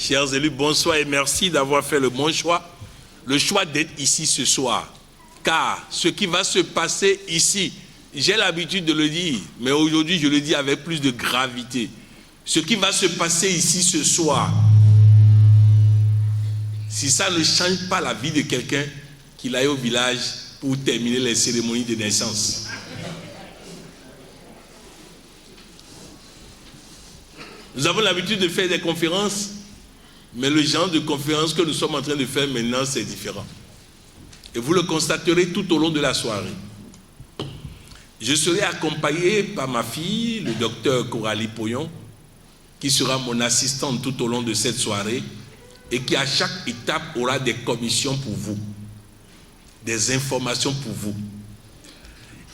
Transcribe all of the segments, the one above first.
Chers élus, bonsoir et merci d'avoir fait le bon choix. Le choix d'être ici ce soir. Car ce qui va se passer ici, j'ai l'habitude de le dire, mais aujourd'hui je le dis avec plus de gravité. Ce qui va se passer ici ce soir, si ça ne change pas la vie de quelqu'un, qu'il aille au village pour terminer les cérémonies de naissance. Nous avons l'habitude de faire des conférences, mais le genre de conférence que nous sommes en train de faire maintenant, c'est différent. Et vous le constaterez tout au long de la soirée. Je serai accompagné par ma fille, le docteur Coralie Poyon, qui sera mon assistante tout au long de cette soirée et qui à chaque étape aura des commissions pour vous, des informations pour vous.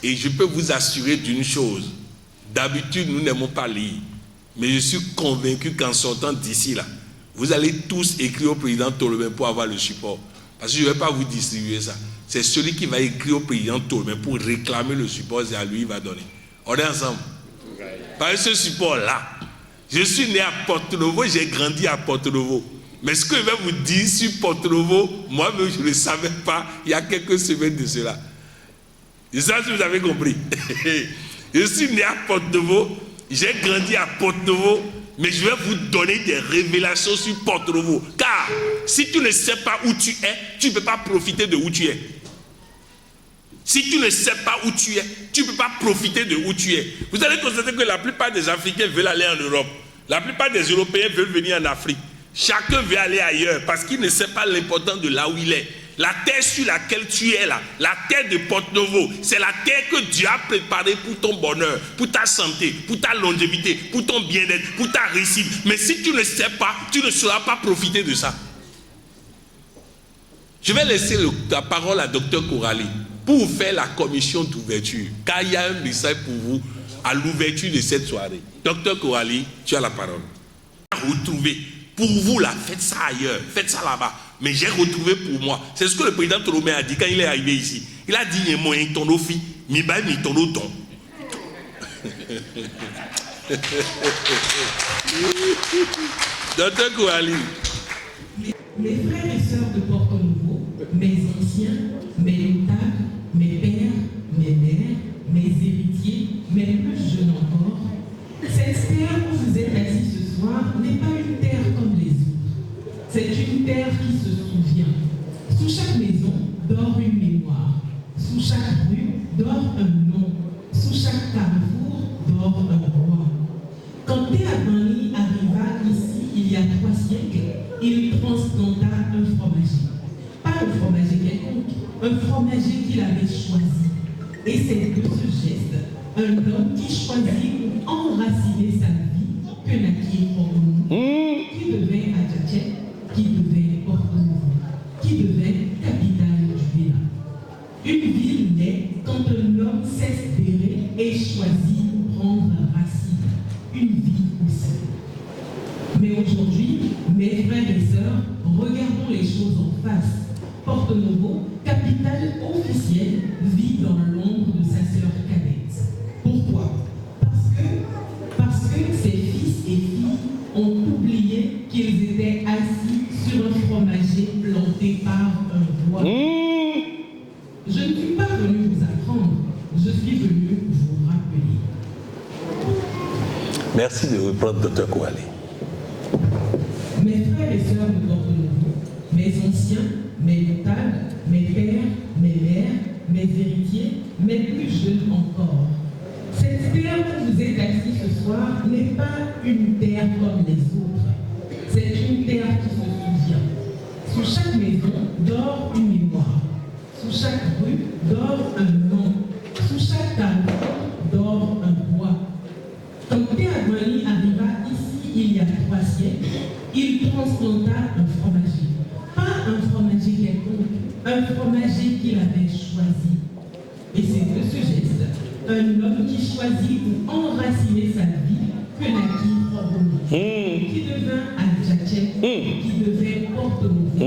Et je peux vous assurer d'une chose, d'habitude nous n'aimons pas lire, mais je suis convaincu qu'en sortant d'ici là, vous allez tous écrire au président Tolomé pour avoir le support. Parce que je ne vais pas vous distribuer ça. C'est celui qui va écrire au président Tolomé pour réclamer le support, c'est à lui il va donner. On est ensemble. Par ce support-là, je suis né à Porto-Novo, j'ai grandi à Porto-Novo. Mais ce que je vais vous dire sur Porto-Novo, moi-même je ne le savais pas il y a quelques semaines de cela. Je sais pas si vous avez compris. Je suis né à Porto-Novo, j'ai grandi à Porto-Novo, mais je vais vous donner des révélations sur Porto-Novo. Car si tu ne sais pas où tu es, tu ne peux pas profiter de où tu es. Si tu ne sais pas où tu es, tu ne peux pas profiter de où tu es. Vous allez constater que la plupart des Africains veulent aller en Europe. La plupart des Européens veulent venir en Afrique. Chacun veut aller ailleurs parce qu'il ne sait pas l'importance de là où il est. La terre sur laquelle tu es là, la terre de Porto-Novo, c'est la terre que Dieu a préparée pour ton bonheur, pour ta santé, pour ta longévité, pour ton bien-être, pour ta réussite. Mais si tu ne sais pas, tu ne sauras pas profiter de ça. Je vais laisser la parole à Dr Coralie pour vous faire la commission d'ouverture, car il y a un message pour vous à l'ouverture de cette soirée. Dr Coralie, tu as la parole. Retrouver. Pour vous là, faites ça ailleurs, faites ça là-bas. Mais j'ai retrouvé pour moi. C'est ce que le président Tolomé a dit quand il est arrivé ici. Il a dit, il y a moyen ton offi, mi ba mi ton don. Docteur Kouali. Mes frères et sœurs de Porto-Novo, mes anciens, mes notables, mes pères, mes mères, mes héritiers, mes plus jeunes encore, cette terre où vous êtes assis ce soir n'est pas une terre comme les autres. C'est une terre qui se souvient. Sous chaque maison dort une mémoire. Sous chaque rue dort un nom. Sous chaque carrefour dort un roi. Quand Théabani arriva ici il y a 3 siècles, il transplanta un fromager. Pas un fromager quelconque, un fromager qu'il avait choisi. Et c'est de ce geste, un homme qui choisit pour enraciner sa vie que naquit Porto-Novo, qui devait Adjachet, qui devait Porto-Novo, qui devait capitale du Bénin. Une ville naît quand un homme cesse d'errer et choisit prendre racine. Une vie aussi. Mais aujourd'hui, mes frères et sœurs, regardons les choses en face. Porto-Novo, capitale officielle, vit dans l'ombre de sa sœur cadette. Pourquoi? Parce que ses fils et filles ont oublié qu'ils étaient assis sur un fromager planté par un roi. Je ne suis pas venu vous apprendre, je suis venu vous rappeler. Merci de reprendre Dr Kouali. Mes frères et sœurs de Porto-Novo, mes anciens, mes notables, mes pères, mes mères, mes héritiers, mes plus jeunes encore. Cette terre où vous êtes assis ce soir n'est pas une terre comme les autres. C'est une terre qui se souvient. Sous chaque maison dort une mémoire. Sous chaque rue dort un nom. Sous chaque carrefour dort un roi. Quand Théabani arriva ici il y a 3 siècles, il transplanta un fromager. Pas un fromager quelconque, un fromager qu'il avait choisi. Et c'est de ce geste, un homme qui choisit pour enraciner sa vie que naquit Porto-Novo, qui devint Adjachet, qui devint Porto-Novo, qui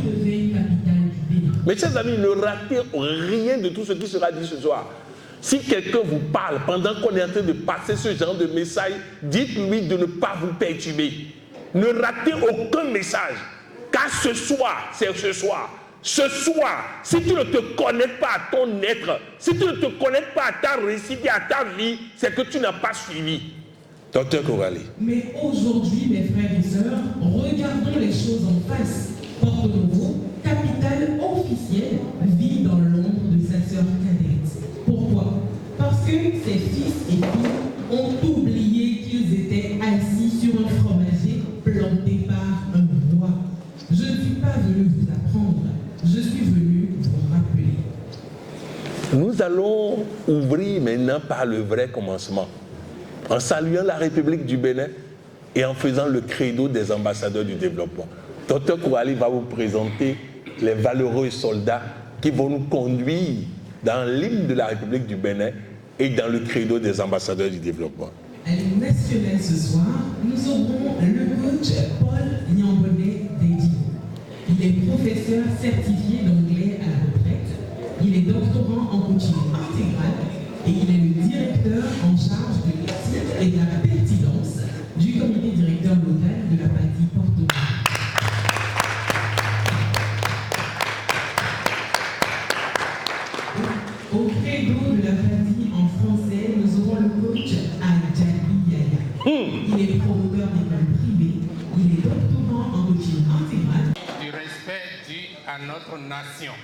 devint capitale du Bénin. Mes chers amis, ne ratez rien de tout ce qui sera dit ce soir. Si quelqu'un vous parle pendant qu'on est en train de passer ce genre de message, dites-lui de ne pas vous perturber. Ne ratez aucun message. Car ce soir, c'est ce soir. Ce soir, si tu ne te connectes pas à ton être, si tu ne te connectes pas à ta réussite et à ta vie, c'est que tu n'as pas suivi. Docteur Coralie. Mais aujourd'hui, mes frères et sœurs, regardons les choses en face. Porto Novo, capitale officielle, vit dans l'ombre de sa sœur cadette. Pourquoi? Parce que ses fils et filles ont oublié qu'ils étaient assis sur un fromager planté par un roi. Je ne suis pas venu vous apprendre, je suis venu vous rappeler. Nous allons ouvrir maintenant par le vrai commencement, en saluant la République du Bénin et en faisant le credo des ambassadeurs du développement. Docteur Kouali va vous présenter les valeureux soldats qui vont nous conduire dans l'hymne de la République du Bénin et dans le credo des ambassadeurs du développement. À l'hymne national ce soir, nous aurons le coach Paul Nyambonnet Dedi. Il est professeur certifié d'anglais à la retraite, il est doctorant en coaching intégral et il est le directeur en charge de l'éthique et de la pertinence du comité directeur local de la partie Porto. Au credo de la partie en français, nous aurons le coach Adjali Yaya. Il est promoteur d'école privée, il est doctorant en coaching intégral. Du respect dû à notre nation.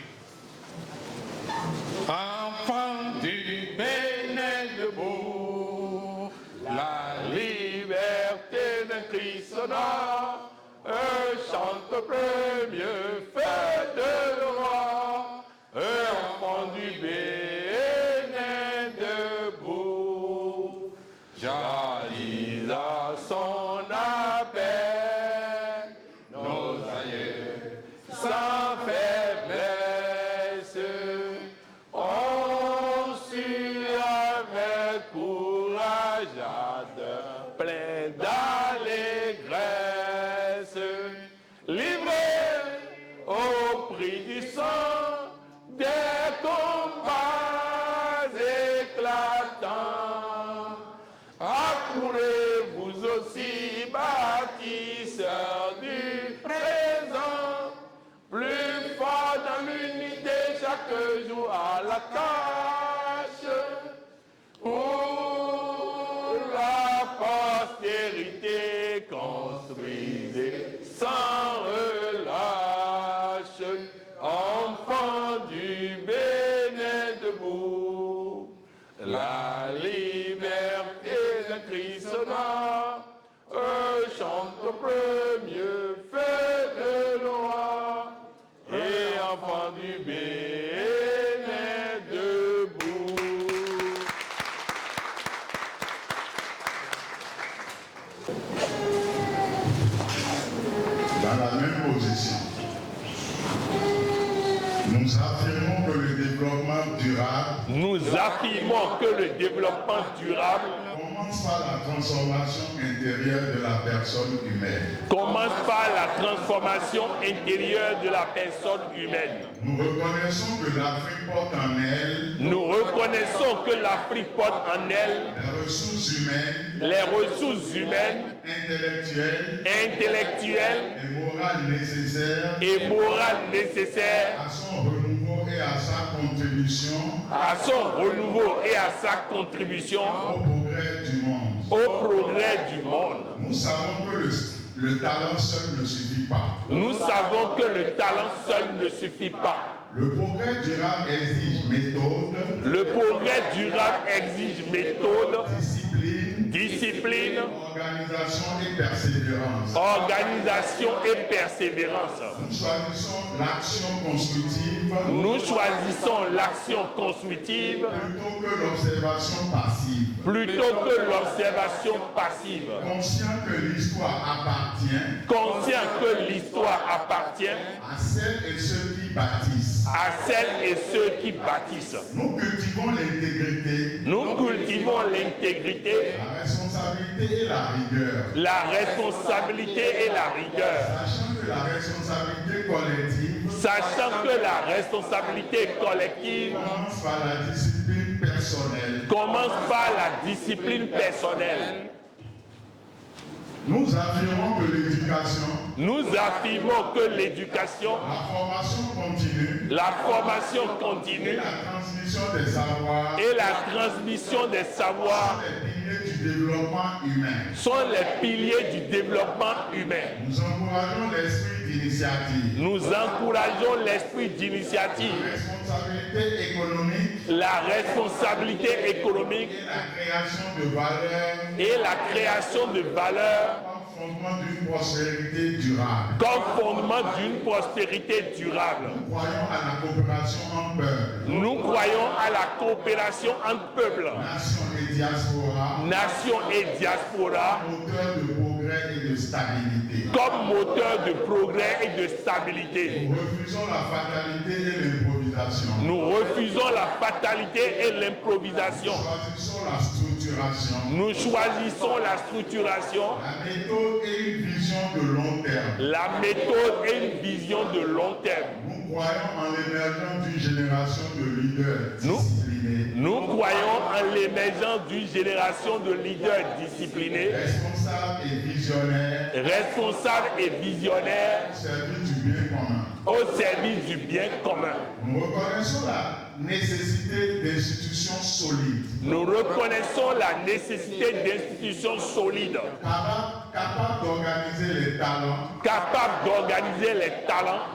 Enfants du Bénin debout, la liberté d'un Christ sonore, chante premier fait de roi, enfants du Bénin debout, jaillit à son appel, nos aïeux sans faiblesse, on suit avec courage, plein d'allégresse, livrés au prix du sang des combats éclatants. Accourez vous aussi, bâtisseurs du présent, plus fort dans l'unité chaque jour à la tâche, pour la postérité construisez sans relâche, enfants du Bénin debout, la liberté d'un Christ sonore, chante au premier fait de loi, et enfants du Bénin debout. Dans la même position, nous affirmons que le développement durable commence par la transformation intérieure de la personne humaine. Nous reconnaissons que l'Afrique porte en elle les ressources humaines, intellectuelles et morales nécessaires à son renouveau et à sa contribution au progrès du monde. Nous savons que le talent seul ne suffit pas. Le progrès durable exige méthode, discipline, organisation et persévérance. Nous choisissons l'action constructive plutôt que l'observation passive. Conscient que l'histoire appartient à celles et ceux qui bâtissent. Nous cultivons l'intégrité, la responsabilité et la rigueur. Sachant que la responsabilité collective commence par la discipline personnelle. Nous affirmons que l'éducation, la formation continue, et la transmission des savoirs sont les piliers du développement humain. Nous encourageons l'esprit d'initiative, La responsabilité économique et la création de valeur comme fondement d'une prospérité durable. Nous croyons à la coopération entre peuples, Nation et diaspora, moteur de progrès et de stabilité. comme moteur de progrès et de stabilité. Nous refusons la fatalité et l'improvisation. Nous choisissons la structuration, La méthode et une vision de long terme. la méthode et une vision de long terme. Nous croyons en l'émergence d'une génération de leaders disciplinés, Nous croyons en l'émergence d'une génération de leaders disciplinés, responsables et visionnaires au service du bien commun. Nous reconnaissons la nécessité d'institutions solides, Nous reconnaissons la nécessité d'institutions solides, capables d'organiser les talents,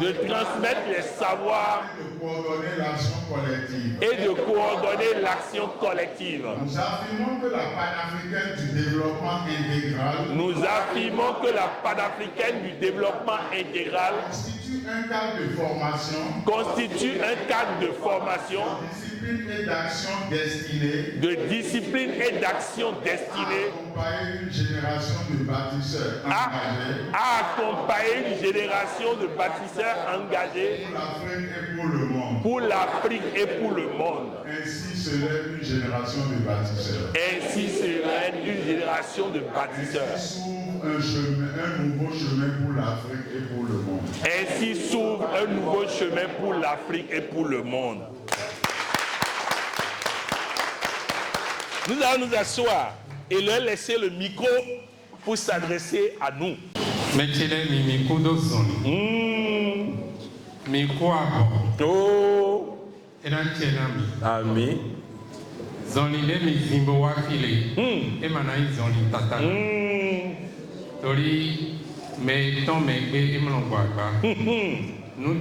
de transmettre les savoirs de coordonner l'action collective. et de coordonner l'action collective. Nous affirmons que la panafricaine du développement intégral Nous affirmons que la panafricaine du développement intégral constitue un cadre de formation, de discipline et d'action destinée à accompagner une génération de bâtisseurs engagés pour l'Afrique et pour le monde. Ainsi se lève une génération de bâtisseurs. Ainsi se lève une génération de bâtisseurs. Un nouveau chemin pour l'Afrique et pour le monde. Ainsi s'ouvre un nouveau chemin pour l'Afrique et pour le monde. Nous allons nous asseoir et leur laisser le micro pour s'adresser à nous. Mechele mi miko do zoni. Miko abo. Oh, Ena chena mi. amen. Zoni le mi zimbo wa file. Emana i zoni tata. Tori me ton me gbe emlongwa agba. Nu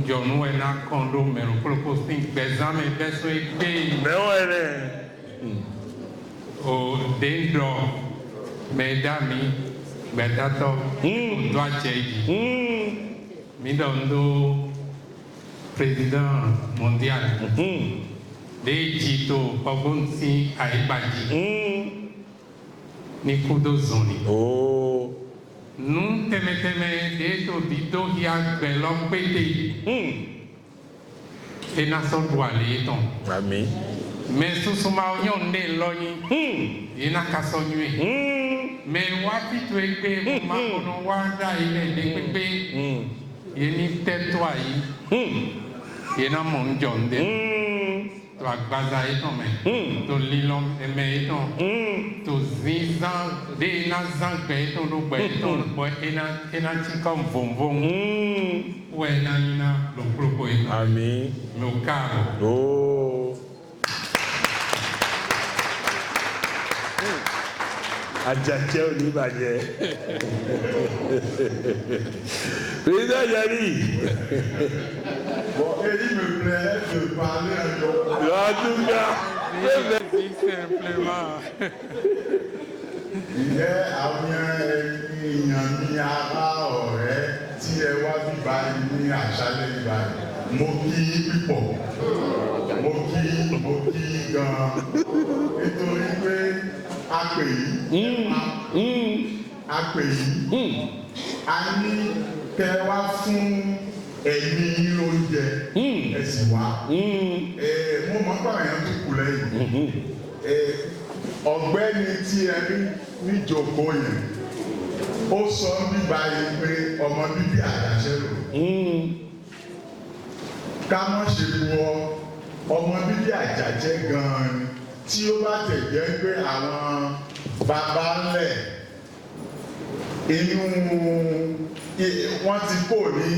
jonu ena kondo mero koloko sing bezame beso egbe. O dendro medami bedato do acheji. Mi dondo président mondial. De jito pabonsi aibaji. Ni kudo zoni. Oh, Nun teme de to dito hiak belong pete. E na so douale ton. amen. Mais susuma onyon de loyi. E na kasonywe. Mais wapi tu ekpe ma kono wanda ile de pepe. E ni tetwa yi. E na mon jonde. To agbaza eton men. To lilom eme eton. To zizan de na zangbe eton do gbe eton. Bo ena chikom vom. Ou ena nina lo propo eton. Amen. Me o cabo. Oh. Adjacé au Libanais. Président Yari. Bon, et il me plaît de parler un peu. En tout cas, Simplement. Ìyẹ́ àwọn èèyàn ní ara ọ̀rẹ́ tí ẹ wá bí báyìí ní àṣálẹ́ ìbáyìí. Mo kí yín pípọ̀. Mo kí yín gan-an. Nítorí pé a pè yín. A pè yín. A ní kẹ́ wá fún ẹ̀mí yín oúnjẹ. Ẹ sì wá. Mo mọ̀ pé àwọn èèyàn tó kù lẹ́yìn. Ọ̀gbẹ́ni tí ẹ rí níjókòó yẹn ó sọ ní báyìí pé ọmọ bíbí àjàṣe rò ká mọ̀ ṣe wọ ọmọ bíbí àjàṣe gan-an ni tí ó bá tẹ̀ jẹ́ pé àwọn bàbá ńlẹ̀ inú wọ́n ti kò ní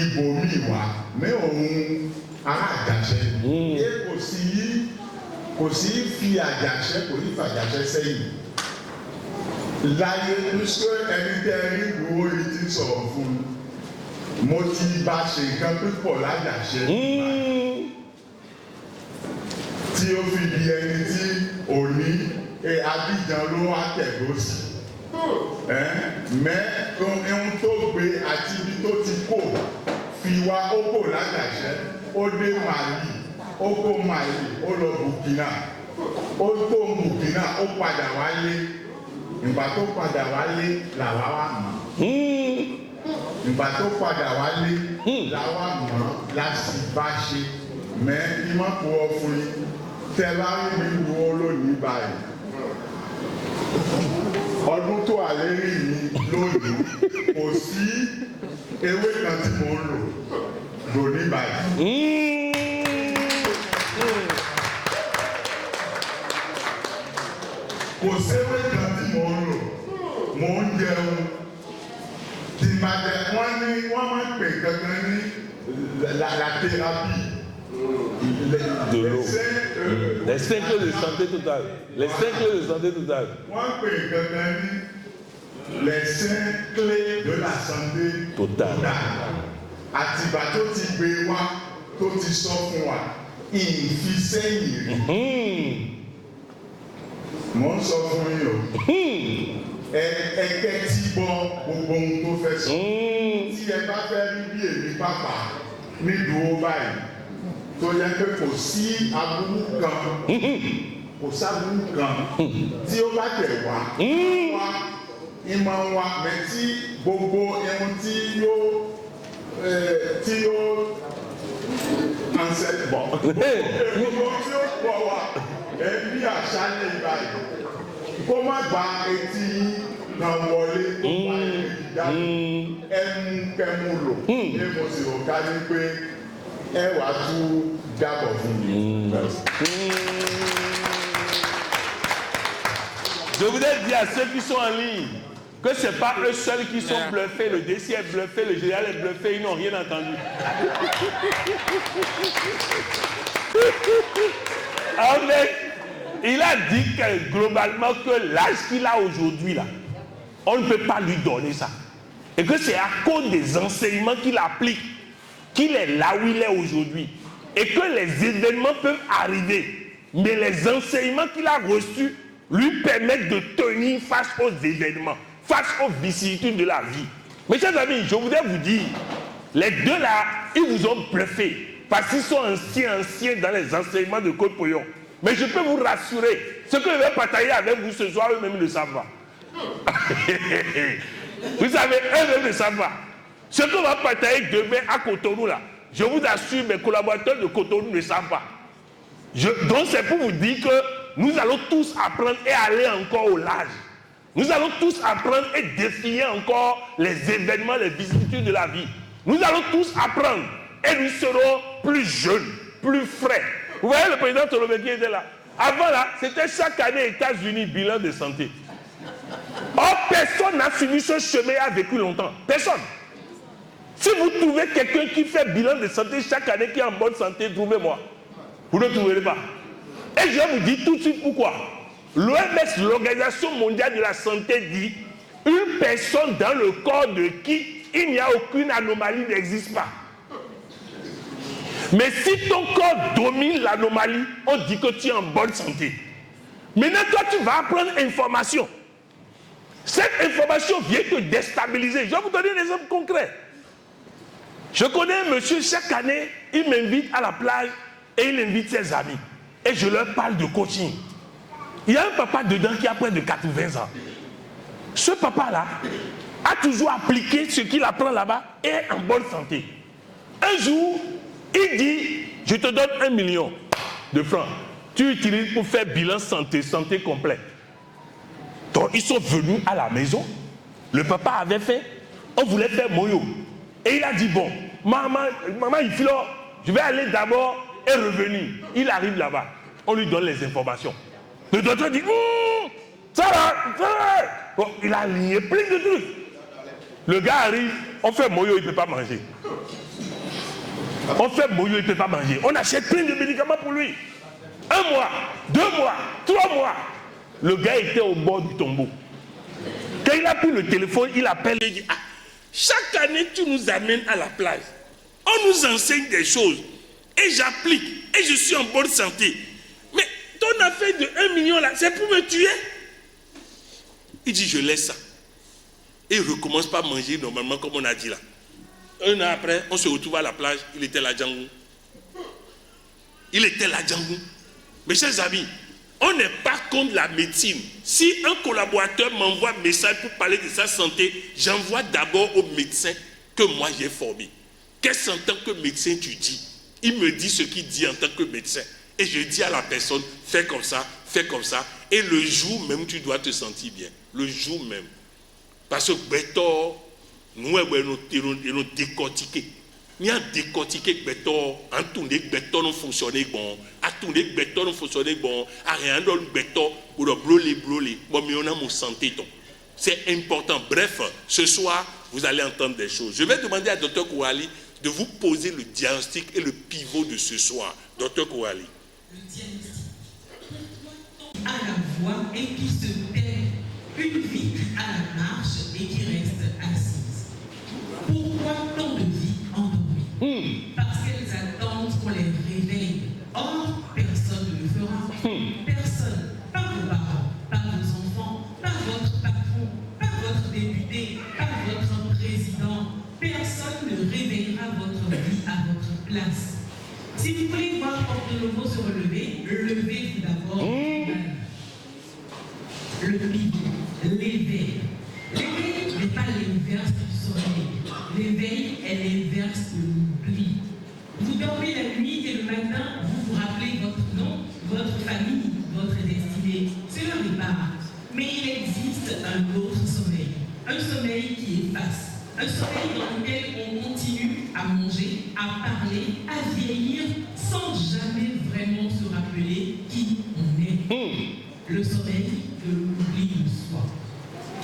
ibòmíì wá ní òun ará Àjàṣẹ́ kò sí fi Àjàṣẹ́ kò ní fàjàṣẹ́ sẹ́yìn láyé lóṣù ẹni tẹ́ rí ìgbòho yìí ti sọ̀rọ̀ fún mo ti bá ṣe nǹkan pípọ̀ lájàṣẹ́ tí ó fi di ẹni tí òní Abidjan ló wá tẹ̀gbó sí mẹ́ ohun tó gbé àti ibi tó ti kó fi wá ó kò lájàṣẹ́ ó dé Mali ó kó Mali ó lọ Burkina ó tó Burkina ó padà wálé ìgbà tó padà wálé làwa wà mọ́ ìgbà tó padà wálé làwa mọ́ láti bá ṣe mẹ́ ìmọ̀pò ọkùnrin tẹ́ bá rí mi wo lónìí báyìí ọdún tó àlérí mi lónìí kò sí ewé kan tí mo ń lò lónìí báyìí. Kò séwé kan tí mo ń lò mo ń jẹun tí máa jẹ wọ́n máa ń pè kankan ní la thérapie. De l'eau. Les 5 clés de santé totale. Les 5 clés de santé totale. Wọ́n pè kankan ní les 5 clés de la santé totale. Àtìgbà tó ti gbé wá tó ti sọ fún wa ìfisẹ́yìn rí. Mo ń sọ fún yín o. Ẹ̀kẹ́ tí gbọ́ gbogbo ohun tó fẹ́ sọ. Tí ẹ bá fẹ́ rí bí èmi pápá nídùú báyìí tó yẹ pé kò sí aburú kan tí ó bá tẹ̀ wá ìmọ̀ wa mẹ́tí gbogbo ẹ̀hún tí yóò ansẹ̀ bọ̀ gbogbo tí ó pọ̀ wá ẹbí àṣálẹ̀ ìbáyìí kó má gba etí náà wọlé kó má ìdájú ẹnu kẹmu lò ní mo sì rò ká ní pé ẹ wà tún dábọ̀ fún mi. Je voudrais dire à ceux qui sont en ligne que ce n'est pas eux seuls qui sont bluffés. Le DC est bluffé, le général est bluffé, ils n'ont rien entendu. En fait, il a dit que globalement que l'âge qu'il a aujourd'hui là, on ne peut pas lui donner ça. Et que c'est à cause des enseignements qu'il applique qu'il est là où il est aujourd'hui. Et que les événements peuvent arriver. Mais les enseignements qu'il a reçus lui permettent de tenir face aux événements, face aux vicissitudes de la vie. Mes chers amis, je voudrais vous dire, les deux là, ils vous ont bluffé. Parce qu'ils sont anciens dans les enseignements de Côte Poyon. Mais je peux vous rassurer, ce que je vais partager avec vous ce soir, eux-mêmes ne savent pas. Vous savez, eux-mêmes ne savent pas. Ce qu'on va partager demain à Cotonou là, je vous assure, mes collaborateurs de Cotonou ne savent pas. Donc c'est pour vous dire que nous allons tous apprendre et aller encore au large. Nous allons tous apprendre et défier encore les événements, les vicissitudes de la vie. Nous allons tous apprendre et nous serons plus jeunes, plus frais. Vous voyez le président Tolobé qui était là. Avant là, c'était chaque année États-Unis, bilan de santé. Or, personne n'a suivi ce chemin et a vécu longtemps. Personne. Si vous trouvez quelqu'un qui fait bilan de santé chaque année, qui est en bonne santé, trouvez-moi. Vous ne trouverez pas. Et je vais vous dire tout de suite pourquoi. L'OMS, l'Organisation mondiale de la santé, dit une personne dans le corps de qui il n'y a aucune anomalie n'existe pas. Mais si ton corps domine l'anomalie, on dit que tu es en bonne santé. Maintenant, toi, tu vas apprendre information. Cette information vient te déstabiliser. Je vais vous donner un exemple concret. Je connais un monsieur, chaque année, il m'invite à la plage et il invite ses amis. Et je leur parle de coaching. Il y a un papa dedans qui a près de 80 ans. Ce papa-là a toujours appliqué ce qu'il apprend là-bas et est en bonne santé. Un jour, il dit, je te donne 1 million de francs. Tu utilises pour faire bilan santé complet. Donc, ils sont venus à la maison. Le papa avait fait, on voulait faire moyo. Et il a dit, bon, maman, il faut, je vais aller d'abord et revenir. Il arrive là-bas. On lui donne les informations. Le docteur dit, ça va. Bon, il a lié plein de trucs. Le gars arrive, on fait moyo, il ne peut pas manger. On fait moyo, il ne peut pas manger. On achète plein de médicaments pour lui. 1 mois, 2 mois, 3 mois. Le gars était au bord du tombeau. Quand il a pris le téléphone, il appelle et dit, chaque année tu nous amènes à la plage. On nous enseigne des choses. Et j'applique. Et je suis en bonne santé. Mais ton affaire de 1 million là, c'est pour me tuer. Il dit, je laisse ça. Et il recommence par manger normalement comme on a dit là. 1 an après, on se retrouve à la plage. Il était là, Django. Il était là, Django. Mes chers amis, on n'est pas contre la médecine. Si un collaborateur m'envoie un message pour parler de sa santé, j'envoie d'abord au médecin que moi j'ai formé. Qu'est-ce qu'en tant que médecin tu dis? Il me dit ce qu'il dit en tant que médecin. Et je dis à la personne, fais comme ça, fais comme ça. Et le jour même, tu dois te sentir bien. Le jour même. Parce que Bétor, nous nous décortiqué. Nous avons décortiqué Bétor, en tourné Bétor nous fonctionnait bon, à tourner Bétor nous fonctionnait bon, à rien dans le Bétor, pour le brûler. Bon, mais on a mon santé. C'est important. Bref, ce soir, vous allez entendre des choses. Je vais demander à Dr Kouali de vous poser le diagnostic et le pivot de ce soir. Dr Kouali. Le diagnostic à la voix et qui se tait, une vie à la marche et qui reste assise. Pourquoi tant de vies endormies? Parce qu'elles attendent qu'on les réveille. Or, personne ne le fera. Personne. Pas vos parents, pas vos enfants, pas votre patron, pas votre député, pas votre président. Personne ne réveillera votre vie à votre place. Si vous voulez voir Porte Nouveau se relever, levez-vous d'abord. Le pivot, l'éveil. L'éveil n'est pas l'inverse du sommeil. L'éveil est l'inverse de l'oubli. Vous dormez la nuit et le matin, vous vous rappelez votre nom, votre famille, votre destinée. Cela répare. Mais il existe un autre sommeil. Un sommeil qui efface. Un sommeil dans lequel on continue à manger, à parler, à vieillir, sans jamais vraiment se rappeler qui on est. Le sommeil de l'oubli de soi.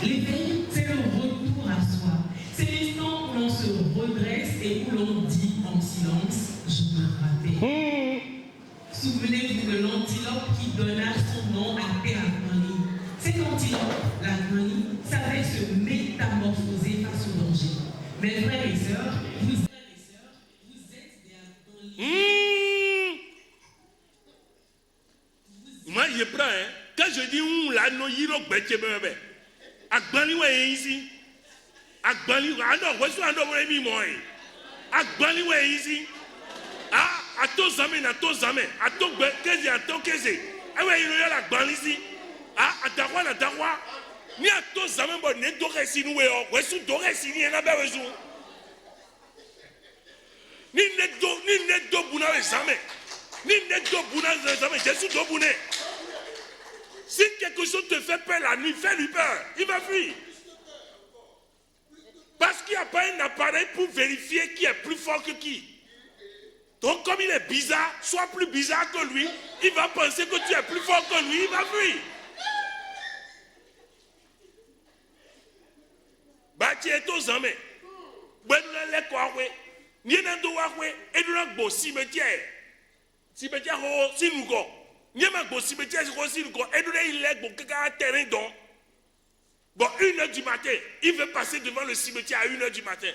L'éveil, c'est le retour à soi. C'est l'instant où l'on se redresse et où l'on dit en silence, je me rappelle. Souvenez-vous de l'antilope qui donna son nom à Terre-Aguani. Cette antilope, la Guani, savait se métamorphoser face au danger. Mes frères et sœurs, vous êtes des Aguani. Moi, je prends, hein. Quand je dis la no yiro bête bébé, Agbani ouais ici, Agbani ando, voici ando ouais mi moi, Agbani ouais ici, à ton zamé, à ton bête, à ton kese, ah ouais il y a la Agbani ici, à Tawa, ni à ton zamé bon ne doré si nous voici doré si ni na bébé zou, ni ne do buna le zamé, ni ne do buna le zamé, Jésus do bune. Si quelque chose te fait peur la nuit, fais-lui peur. Il va fuir. Parce qu'il n'y a pas un appareil pour vérifier qui est plus fort que qui. Donc comme il est bizarre, sois plus bizarre que lui, il va penser que tu es plus fort que lui, il va fuir. Bati est aux hommes. Benna le kwawe. Ni na do wawe, eduna gbo cimetière. Cimetière ho sinugo. Nyama go cimetière aussi le corps. Et nous il est bon quelqu'un terrain donc. Bon 1h du matin, il veut passer devant le cimetière à 1h du matin.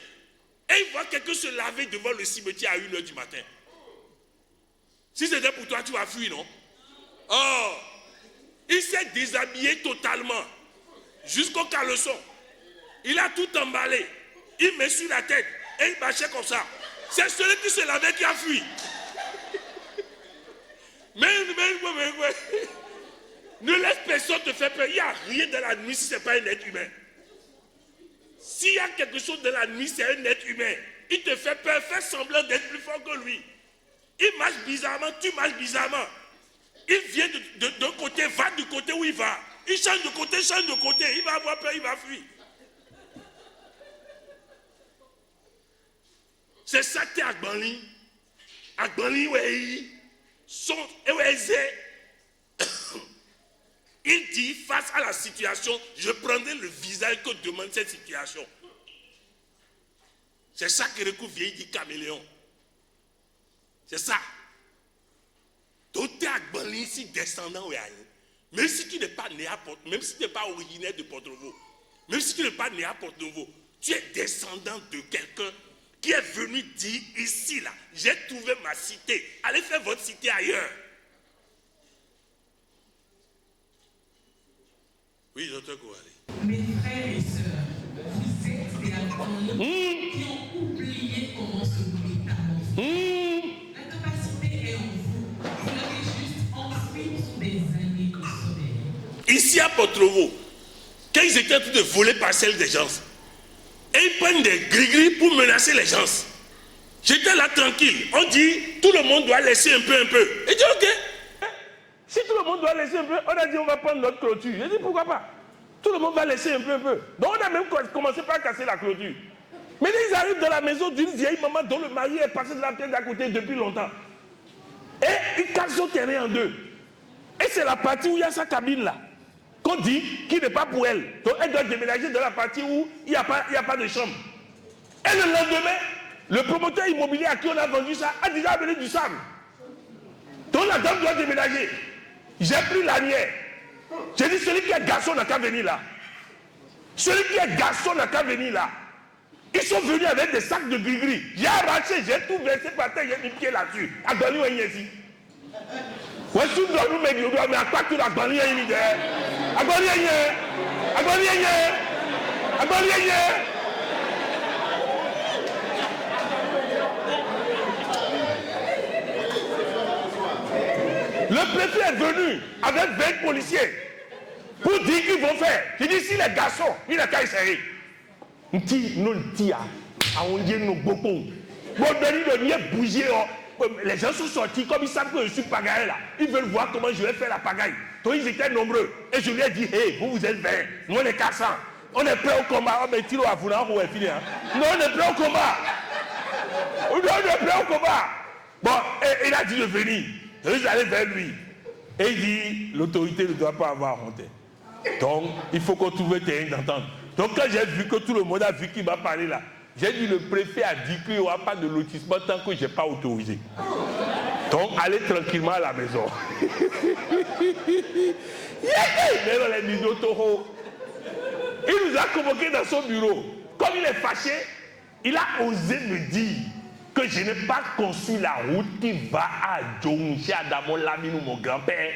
Et il voit quelqu'un se laver devant le cimetière à 1h du matin. Si c'était pour toi, tu vas fuir, non? Oh, il s'est déshabillé totalement jusqu'au caleçon. Il a tout emballé. Il met sur la tête et il marchait comme ça. C'est celui qui se lavait qui a fui. Mais, ne laisse personne te faire peur. Il n'y a rien dans la nuit si ce n'est pas un être humain. S'il y a quelque chose dans la nuit, c'est un être humain. Il te fait peur, fais semblant d'être plus fort que lui. Il marche bizarrement, tu marches bizarrement. Il vient d'un côté, va du côté où il va. Il change de côté, il va avoir peur, il va fuir. C'est ça que tu es Agbani. Agbani, oui. Son, dit face à la situation, je prendrai le visage que demande cette situation. C'est ça que recouvre vieille dit caméléon. C'est ça. Donc tu es ici descendant ou même si tu n'es pas né à Porto, même si tu n'es pas originaire de Porto-Novo, même si tu n'es pas né à Porto-Novo, tu es descendant de quelqu'un qui est venu dire ici là, j'ai trouvé ma cité. Allez faire votre cité ailleurs. Oui, docteur Kouali. Mes frères et sœurs, vous êtes des Afghans qui ont oublié comment se métamorphoser. La capacité est en vous. Vous l'avez juste enfuie sous des années de sommeil. Ici à Porto-Novo, quand ils étaient en train de voler parcelles des gens, et ils prennent des gris-gris pour menacer les gens. J'étais là tranquille. On dit, tout le monde doit laisser un peu. Et je dis, ok. Si tout le monde doit laisser un peu, on a dit, on va prendre notre clôture. J'ai dit, pourquoi pas? Tout le monde va laisser un peu. Donc on a même commencé par casser la clôture. Mais ils arrivent dans la maison d'une vieille maman dont le mari est passé de la tête d'à côté depuis longtemps. Et ils cassent son terrain en deux. Et c'est la partie où il y a sa cabine là, qu'on dit qu'il n'est pas pour elle. Donc elle doit déménager dans la partie où il n'y a pas de chambre. Et le lendemain, le promoteur immobilier à qui on a vendu ça a déjà amené du sable. Donc la dame doit déménager. J'ai pris l'anière. J'ai dit, celui qui est garçon n'a qu'à venir là. Celui qui est garçon n'a qu'à venir là. Ils sont venus avec des sacs de gris-gris. J'ai arraché, j'ai tout versé par terre, j'ai mis pied là-dessus. A donné un ici. Ouais, si vous avez mis du doigt, mais à quoi tu l'as donné un idée? A donné un. A donné un. A donné un. Le préfet est venu avec 20 policiers pour dire qu'ils vont faire. J'ai dit, si les garçons, il n'a qu'à essayer. Les gens sont sortis, comme ils savent que je suis pagaille là. Ils veulent voir comment je vais faire la pagaille. Donc ils étaient nombreux. Et je lui ai dit, hey, vous êtes 20, nous on est 400. On est prêts au combat. Oh, mais Tilo a voulu en fini. Non, on est prêts au combat. On est prêts au combat. Bon, et il a dit de venir. Ils allaient vers lui. Et il dit, l'autorité ne doit pas avoir honte. Donc, il faut qu'on trouve un terrain d'entente. Donc, quand j'ai vu que tout le monde a vu qu'il m'a parlé là, j'ai dit, le préfet a dit qu'il n'y aura pas de lotissement tant que je n'ai pas autorisé. Donc, allez tranquillement à la maison. Il nous a convoqués dans son bureau. Comme il est fâché, il a osé me dire que je n'ai pas conçu la route qui va à Djongchi, à Damon Laminou, mon grand-père,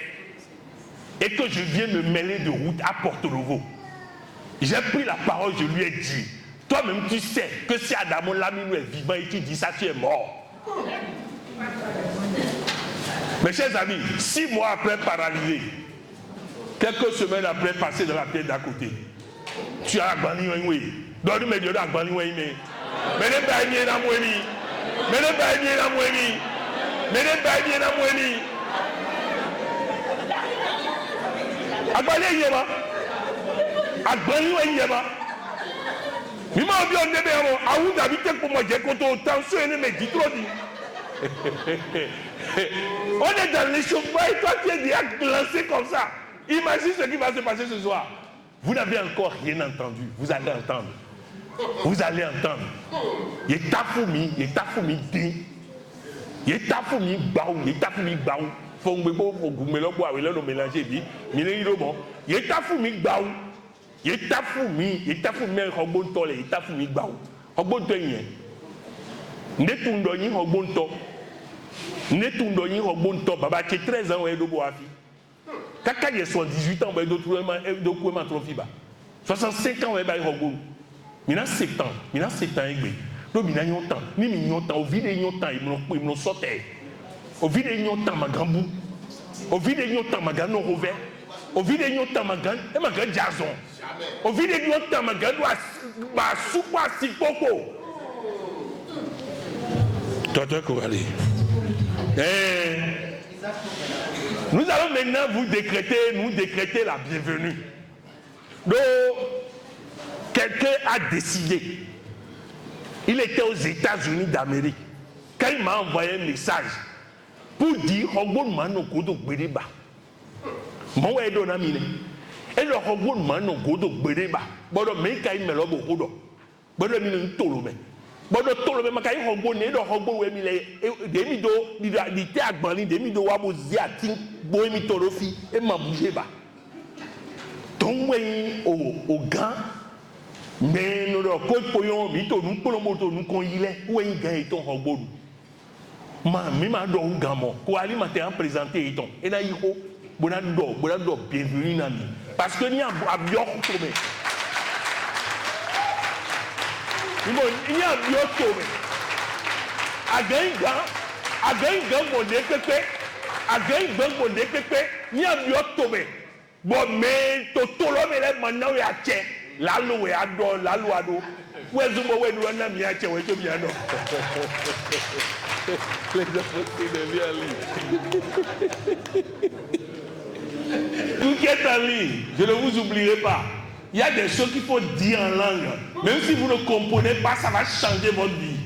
et que je viens me mêler de route à Porto-Novo. J'ai pris la parole, je lui ai dit, toi-même tu sais que si Adamon Laminou est vivant et tu dis ça, tu es mort. Mes chers amis, 6 mois après paralysé, quelques semaines après passer dans la tête d'à côté, tu as Agbani Wenwe. Donne mes dieux Agbani Wenwe. Mais ne pas aimer la mouemi. Mais ne pas aimer la mouemi. Mais ne pas aimer la mouemi. Agbani Yema. Agbani Yema. Il m'a dit on est bien. À où d'habiter pour moi, j'ai compté autant sur une mais dit trop dit. On est dans les chauffeurs et toi tu es déjà lancé comme ça. Imagine ce qui va se passer ce soir. Vous n'avez encore rien entendu. Vous allez entendre. Vous allez entendre. Il est tafoumi, il est tafoumi dé. Il est tafoumi baou, il est tafoumi baou. Faut me goumelo boire, il le mélanger bi. Il est bon. Il est tafoumi baou. Il est tafoumi, il est tafoumi robon tole, il est tafoumi baou. Robon tenye. Netundoni robon to. Netundoni robon to. Baba tu 13 ans et do boafi. Kaka il sont 18 ans, ben d'autres ma trofiba. 65 ans et ben robon. Mina 7 ans, mina 7 ans egbe. Do mina nyontan, ni mi nyontan, o vide nyontan e me sote. O vide nyontan ma gambou. O vide nyontan ma gano rover. O vide nyontan ma gan e ma gan jazon. O vide nyontan ma gan ba soupa sipoko. Docteur Kouali. Nous allons maintenant nous décréter la bienvenue. Donc, quelqu'un a décidé. Il était aux États-Unis d'Amérique. Quand il m'a envoyé un message pour dire Et le robot mano godo bereba. Bodo meka imelo bodo. Bodo mi ntolo me. Bodo tolo me makai robot ne do robot we mi le demi do di te agbani demi do wa bo zi atin bo mi tolo fi e ma bouger ba. Ton we o gan mais nous le coupons mi to nous polo moto nous kon ile we gan ton robot. Ma mi ma do gamo ko alimentaire présenter eton et na yiko bona do bienvenue na mi parce que ni a bio tomé ni a bio tomé again mo de pepe again mo de pepe ni a bio tomé bon mais to tolo me le maintenant ya che la lo ado we zumbo we nu na mi ya che we to mi ano les apôtres de vie en ligne. Tout qui est en ligne, je ne vous oublierai pas. Il y a des choses qu'il faut dire en langue. Même si vous ne comprenez pas, ça va changer votre vie.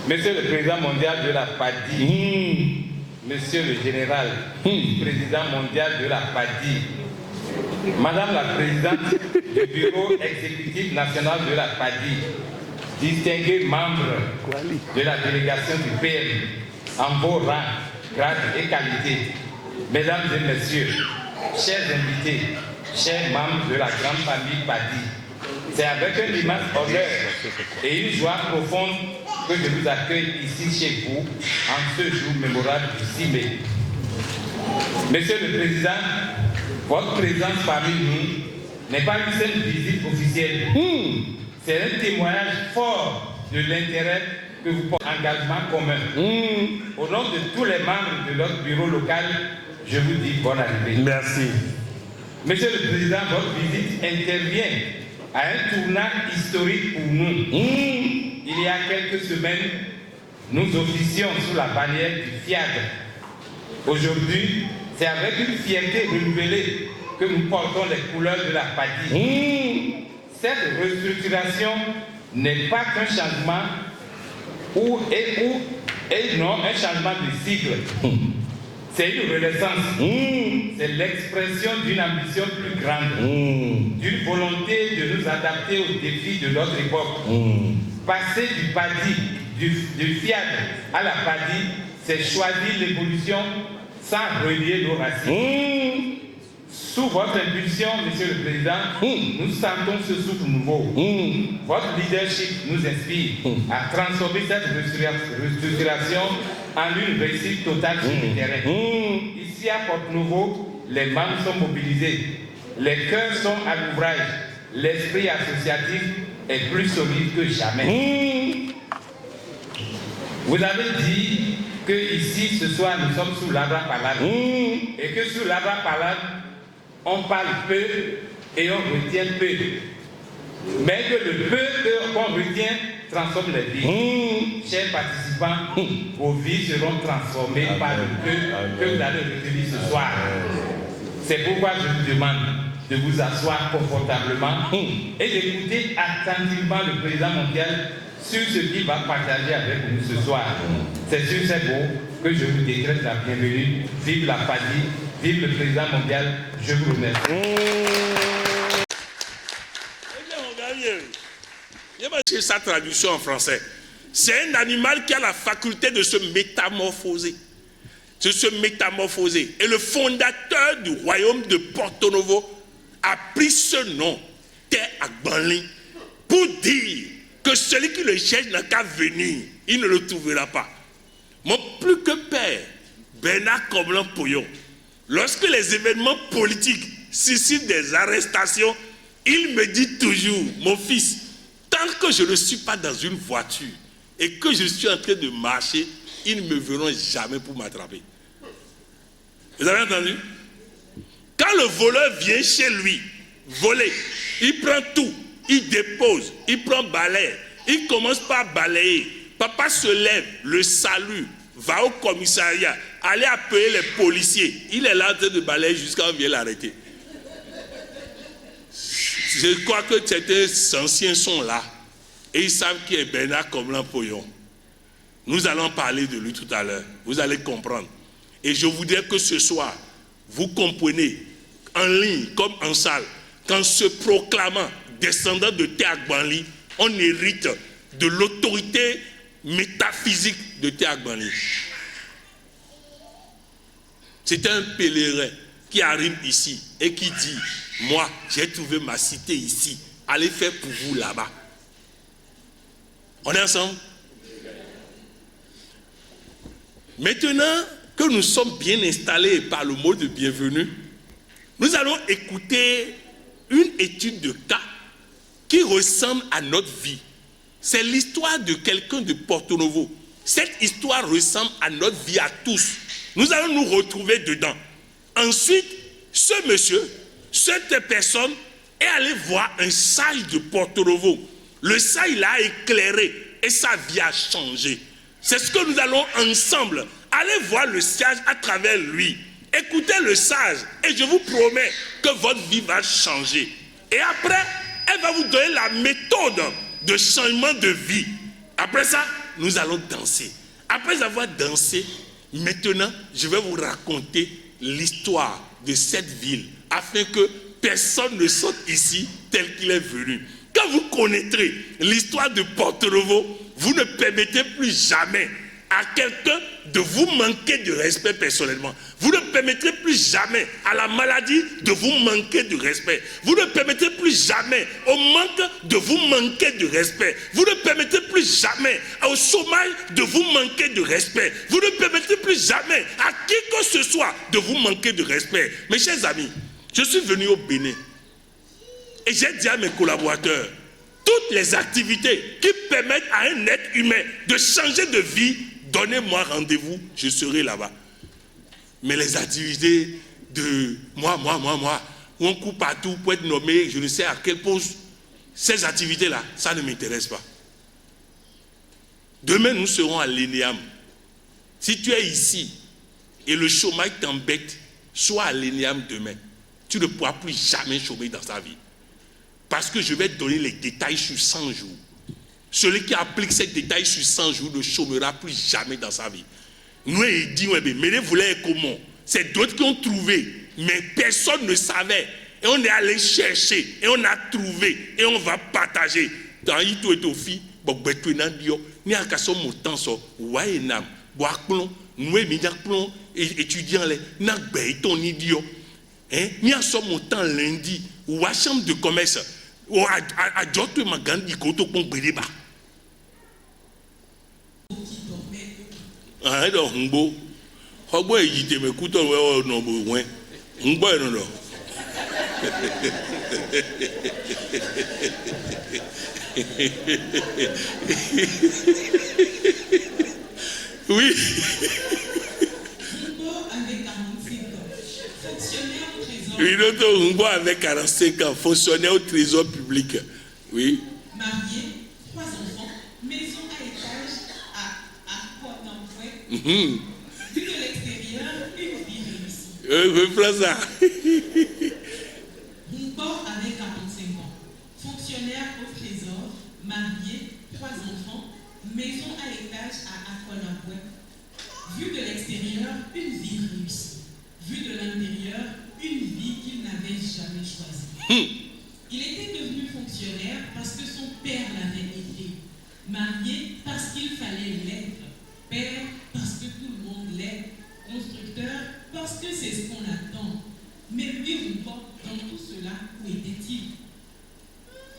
Monsieur le président mondial de la PADI, monsieur le général, président mondial de la PADI, madame la présidente du bureau exécutif national de la PADI, distingués membres de la délégation du PM, en vos rangs, grades et qualités, mesdames et messieurs, chers invités, chers membres de la grande famille PADI, c'est avec un immense honneur et une joie profonde que je vous accueille ici chez vous en ce jour mémorable du 6 mai. Monsieur le Président, votre présence parmi nous n'est pas une seule visite officielle. C'est un témoignage fort de l'intérêt que vous portez engagement commun. Au nom de tous les membres de notre bureau local, je vous dis bonne arrivée. Merci. Monsieur le Président, votre visite intervient à un tournant historique pour nous. Il y a quelques semaines, nous officions sous la bannière du FIAD. Aujourd'hui, c'est avec une fierté renouvelée que nous portons les couleurs de la PADI. Cette restructuration n'est pas qu'un changement non un changement de cycle. C'est une renaissance. C'est l'expression d'une ambition plus grande, d'une volonté de nous adapter aux défis de notre époque. Passer du PADI, du FIAD à la PADI, c'est choisir l'évolution sans relier nos racines. Sous votre impulsion, Monsieur le Président, nous sentons ce souffle nouveau. Votre leadership nous inspire à transformer cette restructuration en une réussite totale sur le terrain. Ici à Porte-Nouveau, les membres sont mobilisés, les cœurs sont à l'ouvrage, l'esprit associatif est plus solide que jamais. Vous avez dit que ici, ce soir, nous sommes sous l'Abra-Palade et que sous l'Abra-Palade, on parle peu et on retient peu. Mais que le peu qu'on retient transforme les vies. Chers participants, vos vies seront transformées par le peu que vous allez retenir ce soir. C'est pourquoi je vous demande de vous asseoir confortablement et d'écouter attentivement le président mondial sur ce qu'il va partager avec nous ce soir. C'est sur ces mots que je vous décrète la bienvenue. Vive la PADI, vive le président mondial. Je vous remercie. C'est sa traduction en français. C'est un animal qui a la faculté de se métamorphoser. De se métamorphoser. Et le fondateur du royaume de Porto Novo a pris ce nom, Te Agbanli, pour dire que celui qui le cherche n'a qu'à venir, il ne le trouvera pas. Mon plus que père, Bernard Comblan-Poyon, lorsque les événements politiques suscitent des arrestations, il me dit toujours, mon fils, tant que je ne suis pas dans une voiture et que je suis en train de marcher, ils ne me verront jamais pour m'attraper. Vous avez entendu? Quand le voleur vient chez lui, voler, il prend tout, il dépose, il prend balai, il commence par balayer. Papa se lève, le salue, va au commissariat, allez appeler les policiers. Il est là en train de balayer jusqu'à ce qu'on vienne l'arrêter. Je crois que certains anciens sont là et ils savent qui est Bernard Comblan-Poyon. Nous allons parler de lui tout à l'heure. Vous allez comprendre. Et je voudrais que ce soir, vous compreniez, en ligne comme en salle, qu'en se proclamant descendant de Théagbanli, on hérite de l'autorité métaphysique de Théagbanli. C'est un pèlerin qui arrive ici et qui dit, moi, j'ai trouvé ma cité ici, allez faire pour vous là-bas. On est ensemble? Maintenant que nous sommes bien installés par le mot de bienvenue, nous allons écouter une étude de cas qui ressemble à notre vie. C'est l'histoire de quelqu'un de Porto Novo. Cette histoire ressemble à notre vie à tous. Nous allons nous retrouver dedans. Ensuite, ce monsieur, cette personne est allé voir un sage de Porto Novo. Le sage l'a éclairé et sa vie a changé. C'est ce que nous allons ensemble aller voir le sage à travers lui. Écoutez le sage et je vous promets que votre vie va changer. Et après, elle va vous donner la méthode de changement de vie. Après ça, nous allons danser. Après avoir dansé, maintenant, je vais vous raconter l'histoire de cette ville afin que personne ne saute ici tel qu'il est venu. Quand vous connaîtrez l'histoire de Porto Novo, vous ne permettez plus jamais à quelqu'un de vous manquer de respect personnellement. Vous ne permettrez plus jamais à la maladie de vous manquer de respect. Vous ne permettrez plus jamais au manque de vous manquer de respect. Vous ne permettrez plus jamais au chômage de vous manquer de respect. Vous ne permettrez plus jamais à qui que ce soit de vous manquer de respect. Mes chers amis, je suis venu au Bénin et j'ai dit à mes collaborateurs, toutes les activités qui permettent à un être humain de changer de vie, donnez-moi rendez-vous, je serai là-bas. Mais les activités de moi, où on coupe partout pour être nommé, je ne sais à quel poste, ces activités-là, ça ne m'intéresse pas. Demain, nous serons à l'ENEAM. Si tu es ici et le chômage t'embête, sois à l'ENEAM demain. Tu ne pourras plus jamais chômer dans ta vie. Parce que je vais te donner les détails sur 100 jours. Celui qui applique ces détails sur 100 jours ne chômera plus jamais dans sa vie. Nous, il dit, mais les voulez comment? C'est d'autres qui ont trouvé, mais personne ne savait. Et on est allé chercher, et on a trouvé, et on va partager. Dans Ito et Tofi, ni à Kasson Motan, Wayenam, Boaklon, nous étudiants, n'a ton idiot. Ni à son montant lundi, ou à chambre de commerce, ou à Djotte Magandi, Koto Pongbereba. Ah, non, Humbo. Hogbo est dit, mais écoute, on non, bon, Humbo est non. Oui. Oui, notre Humbo avait 45 ans, fonctionnaire au trésor public. Oui. Marié, 3 enfants, maison à étage à Port-Nambois. Vu de l'extérieur, une vie réussie. Reprends ça. Humbo avait 45 ans, fonctionnaire au trésor, marié, 3 enfants, maison à étage à Aquanaboué. Vu de l'extérieur, une vie réussie. Vu de l'intérieur, une vie qu'il n'avait jamais choisie. Il était devenu fonctionnaire parce que son père l'avait été. Marié parce qu'il fallait l'être. Père parce que tout le monde l'est. Constructeur parce que c'est ce qu'on attend. Mais lui, dans tout cela, où était-il?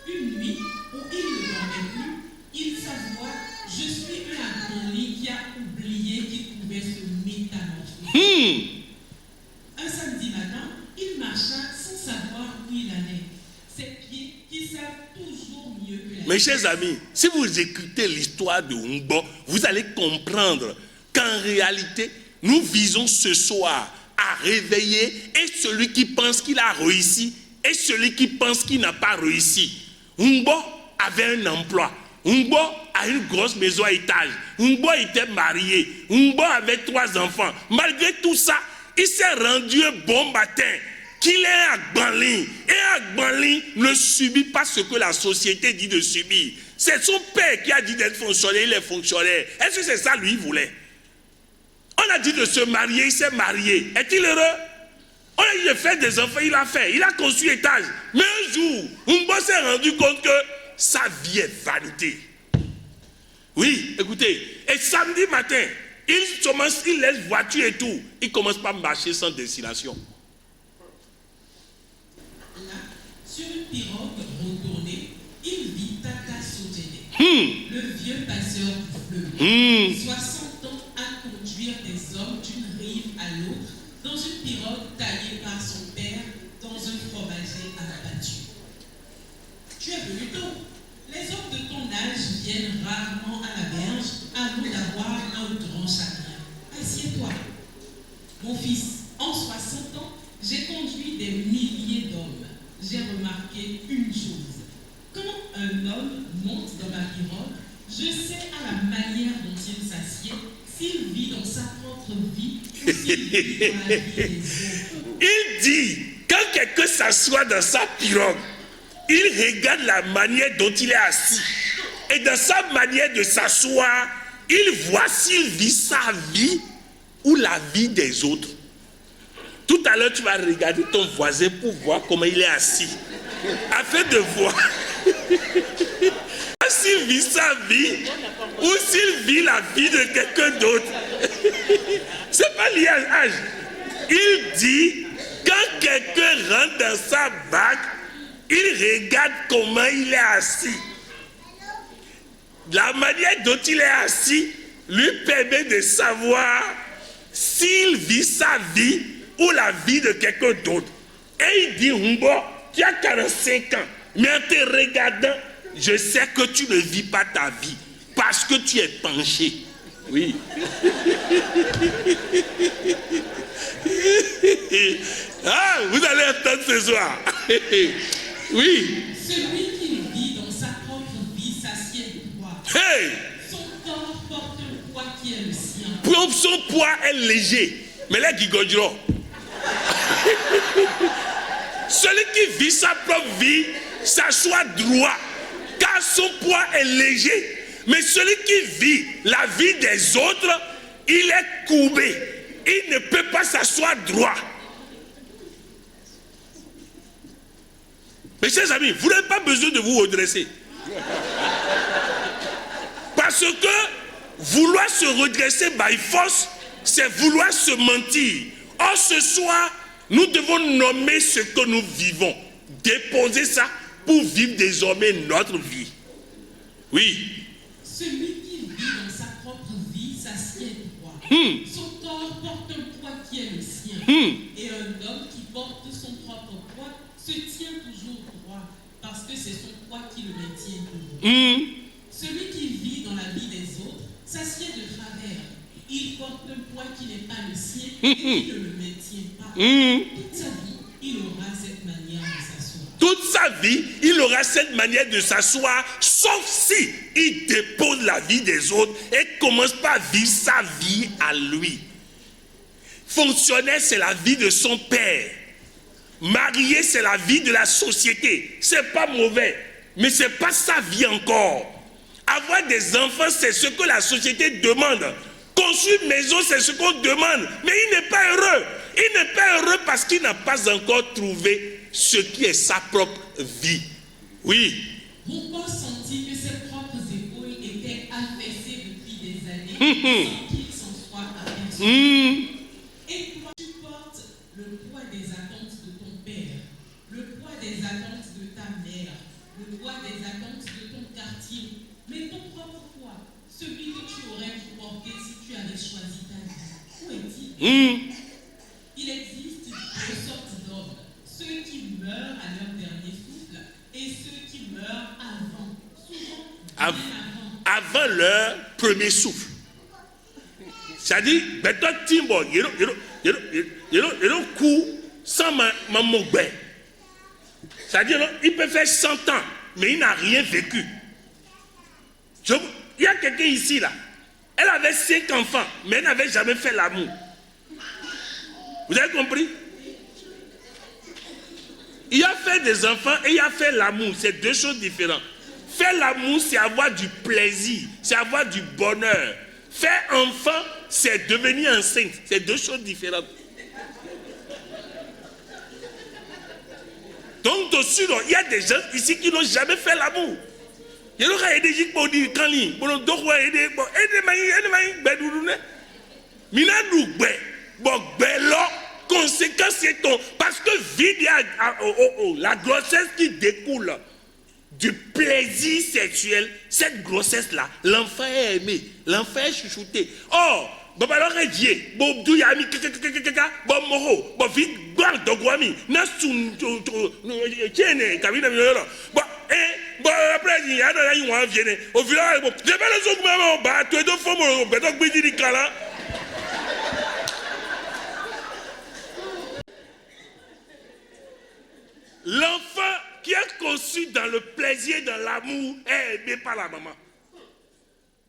Une nuit où il ne dormait plus, il s'avoua, je suis un agronome qui a oublié qu'il pouvait se métamorphoser. Un samedi matin, il marcha sans savoir où il allait. Ses pieds qui savent toujours mieux que la... Mes chers amis, si vous écoutez l'histoire de Humbo, vous allez comprendre qu'en réalité, nous visons ce soir à réveiller et celui qui pense qu'il a réussi et celui qui pense qu'il n'a pas réussi. Humbo avait un emploi. Humbo a une grosse maison à étage. Humbo était marié. Humbo avait 3 enfants. Malgré tout ça, il s'est rendu un bon matin qu'il est Agbanli. Et Agbanli ne subit pas ce que la société dit de subir. C'est son père qui a dit d'être fonctionnaire, il est fonctionnaire. Est-ce que c'est ça lui voulait? On a dit de se marier, il s'est marié. Est-il heureux? On a dit de faire des enfants, il a fait. Il a construit étage. Mais un jour, Humbo s'est rendu compte que sa vie est vanité. Oui, écoutez, et samedi matin, il laisse voiture et tout, il commence pas à marcher sans destination. Là, sur une pirogue retournée, il vit Tata Sojene, le vieux passeur du fleuve, 60 ans à conduire des hommes d'une rive à l'autre dans une pirogue taillée par son père dans un fromager abattu. Tu es venu tôt. Les hommes de ton âge viennent rarement à la berge avant d'avoir un grand chagrin. Assieds-toi. Mon fils, en 60 ans, j'ai conduit des milliers d'hommes. J'ai remarqué une chose. Quand un homme monte dans ma pirogue, je sais à la manière dont il s'assied s'il vit dans sa propre vie ou s'il vit dans la vie des autres. Il dit, quand quelqu'un s'assoit dans sa pirogue, il regarde la manière dont il est assis. Et dans sa manière de s'asseoir, il voit s'il vit sa vie ou la vie des autres. Tout à l'heure, tu vas regarder ton voisin pour voir comment il est assis. Afin de voir s'il vit sa vie ou s'il vit la vie de quelqu'un d'autre. C'est pas lié à l'âge. Il dit, quand quelqu'un rentre dans sa barque, il regarde comment il est assis. La manière dont il est assis lui permet de savoir s'il vit sa vie ou la vie de quelqu'un d'autre. Et il dit, Humbo, tu as 45 ans, mais en te regardant, je sais que tu ne vis pas ta vie parce que tu es penché. Oui. Ah, vous allez entendre ce soir. Oui. Celui qui vit dans sa propre vie s'assied droit. Hey! Son corps porte un poids qui est le sien. Son poids est léger. Mais là, qui godro. Celui qui vit sa propre vie s'assoit droit, car son poids est léger. Mais celui qui vit la vie des autres, il est courbé. Il ne peut pas s'asseoir droit. Mes chers amis, vous n'avez pas besoin de vous redresser. Parce que vouloir se redresser by force, c'est vouloir se mentir. Or, ce soir, nous devons nommer ce que nous vivons. Déposer ça pour vivre désormais notre vie. Oui. Celui qui vit dans sa propre vie s'assied droit. Son corps porte un poids qui est le sien. Et un homme qui porte son propre poids se tient toujours droit parce que c'est son poids qui le maintient toujours. Celui qui vit dans la vie des autres s'assied de travers. Il porte un poids qui n'est pas le sien et qui ne le maintient pas. Toute sa vie, il aura cette manière de s'asseoir. Toute sa vie, il aura cette manière de s'asseoir, sauf si il dépose la vie des autres et commence par vivre sa vie à lui. Fonctionnaire, c'est la vie de son père. Marié, c'est la vie de la société. C'est pas mauvais, mais c'est pas sa vie encore. Avoir des enfants, c'est ce que la société demande. Construire une maison, c'est ce qu'on demande. Mais il n'est pas heureux. Il n'est pas heureux parce qu'il n'a pas encore trouvé ce qui est sa propre vie. Oui. Humbo sentit que ses propres épaules étaient affaissées depuis des années sans qu'il s'en soit aperçu. Et toi, tu portes le poids des attentes de ton père, le poids des attentes de ta mère, le poids des attentes de ton quartier, mais ton propre poids, celui que tu aurais pu porter si tu avais choisi ta vie. Où est-il? Il existe deux sortes d'hommes, ceux qui meurent à leur dernier souffle et ceux qui meurent avant, souvent bien avant leur premier souffle. C'est-à-dire, ben toi, Timbo, il don't coup sans ma mogbe. C'est-à-dire, il peut faire 100 ans, mais il n'a rien vécu. Il y a quelqu'un ici, là. Elle avait 5 enfants, mais elle n'avait jamais fait l'amour. Vous avez compris? Il a fait des enfants et il a fait l'amour. C'est deux choses différentes. Faire l'amour, c'est avoir du plaisir, c'est avoir du bonheur. Faire enfant, c'est devenir enceinte. C'est deux choses différentes. Donc il y a des gens ici qui n'ont jamais fait l'amour. Il y a des gens qui disent quand ils ont des conséquence c'est ton parce que vide la grossesse qui découle du plaisir sexuel, cette grossesse là, l'enfant est aimé, l'enfant est chouchouté. Oh, bon alors Dieu, bon du yami bon moro, bon vite grand dogwami, na sun tiene kabina bon bon après il y a dans y on vient au village bon je vais les augmenter ba tu de fomo beto gbidi di kala. L'enfant qui est conçu dans le plaisir, dans l'amour, est aimé par la maman.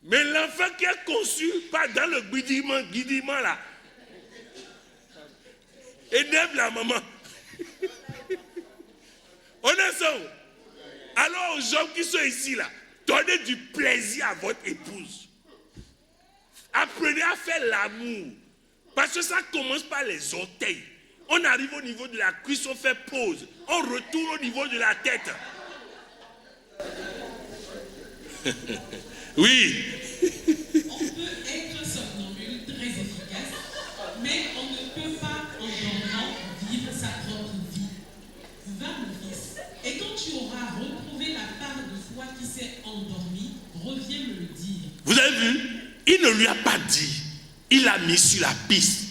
Mais l'enfant qui est conçu pas dans le guidiment là, énerve la maman. On est ensemble. Alors aux hommes qui sont ici là, donnez du plaisir à votre épouse. Apprenez à faire l'amour. Parce que ça commence par les orteils. On arrive au niveau de la cuisse, on fait pause. On retourne au niveau de la tête. Oui. On peut être somnambule très efficace, mais on ne peut pas en dormant vivre sa propre vie. Va mon fils, et quand tu auras retrouvé la part de foi qui s'est endormie, reviens me le dire. Vous avez vu? Il ne lui a pas dit. Il a mis sur la piste.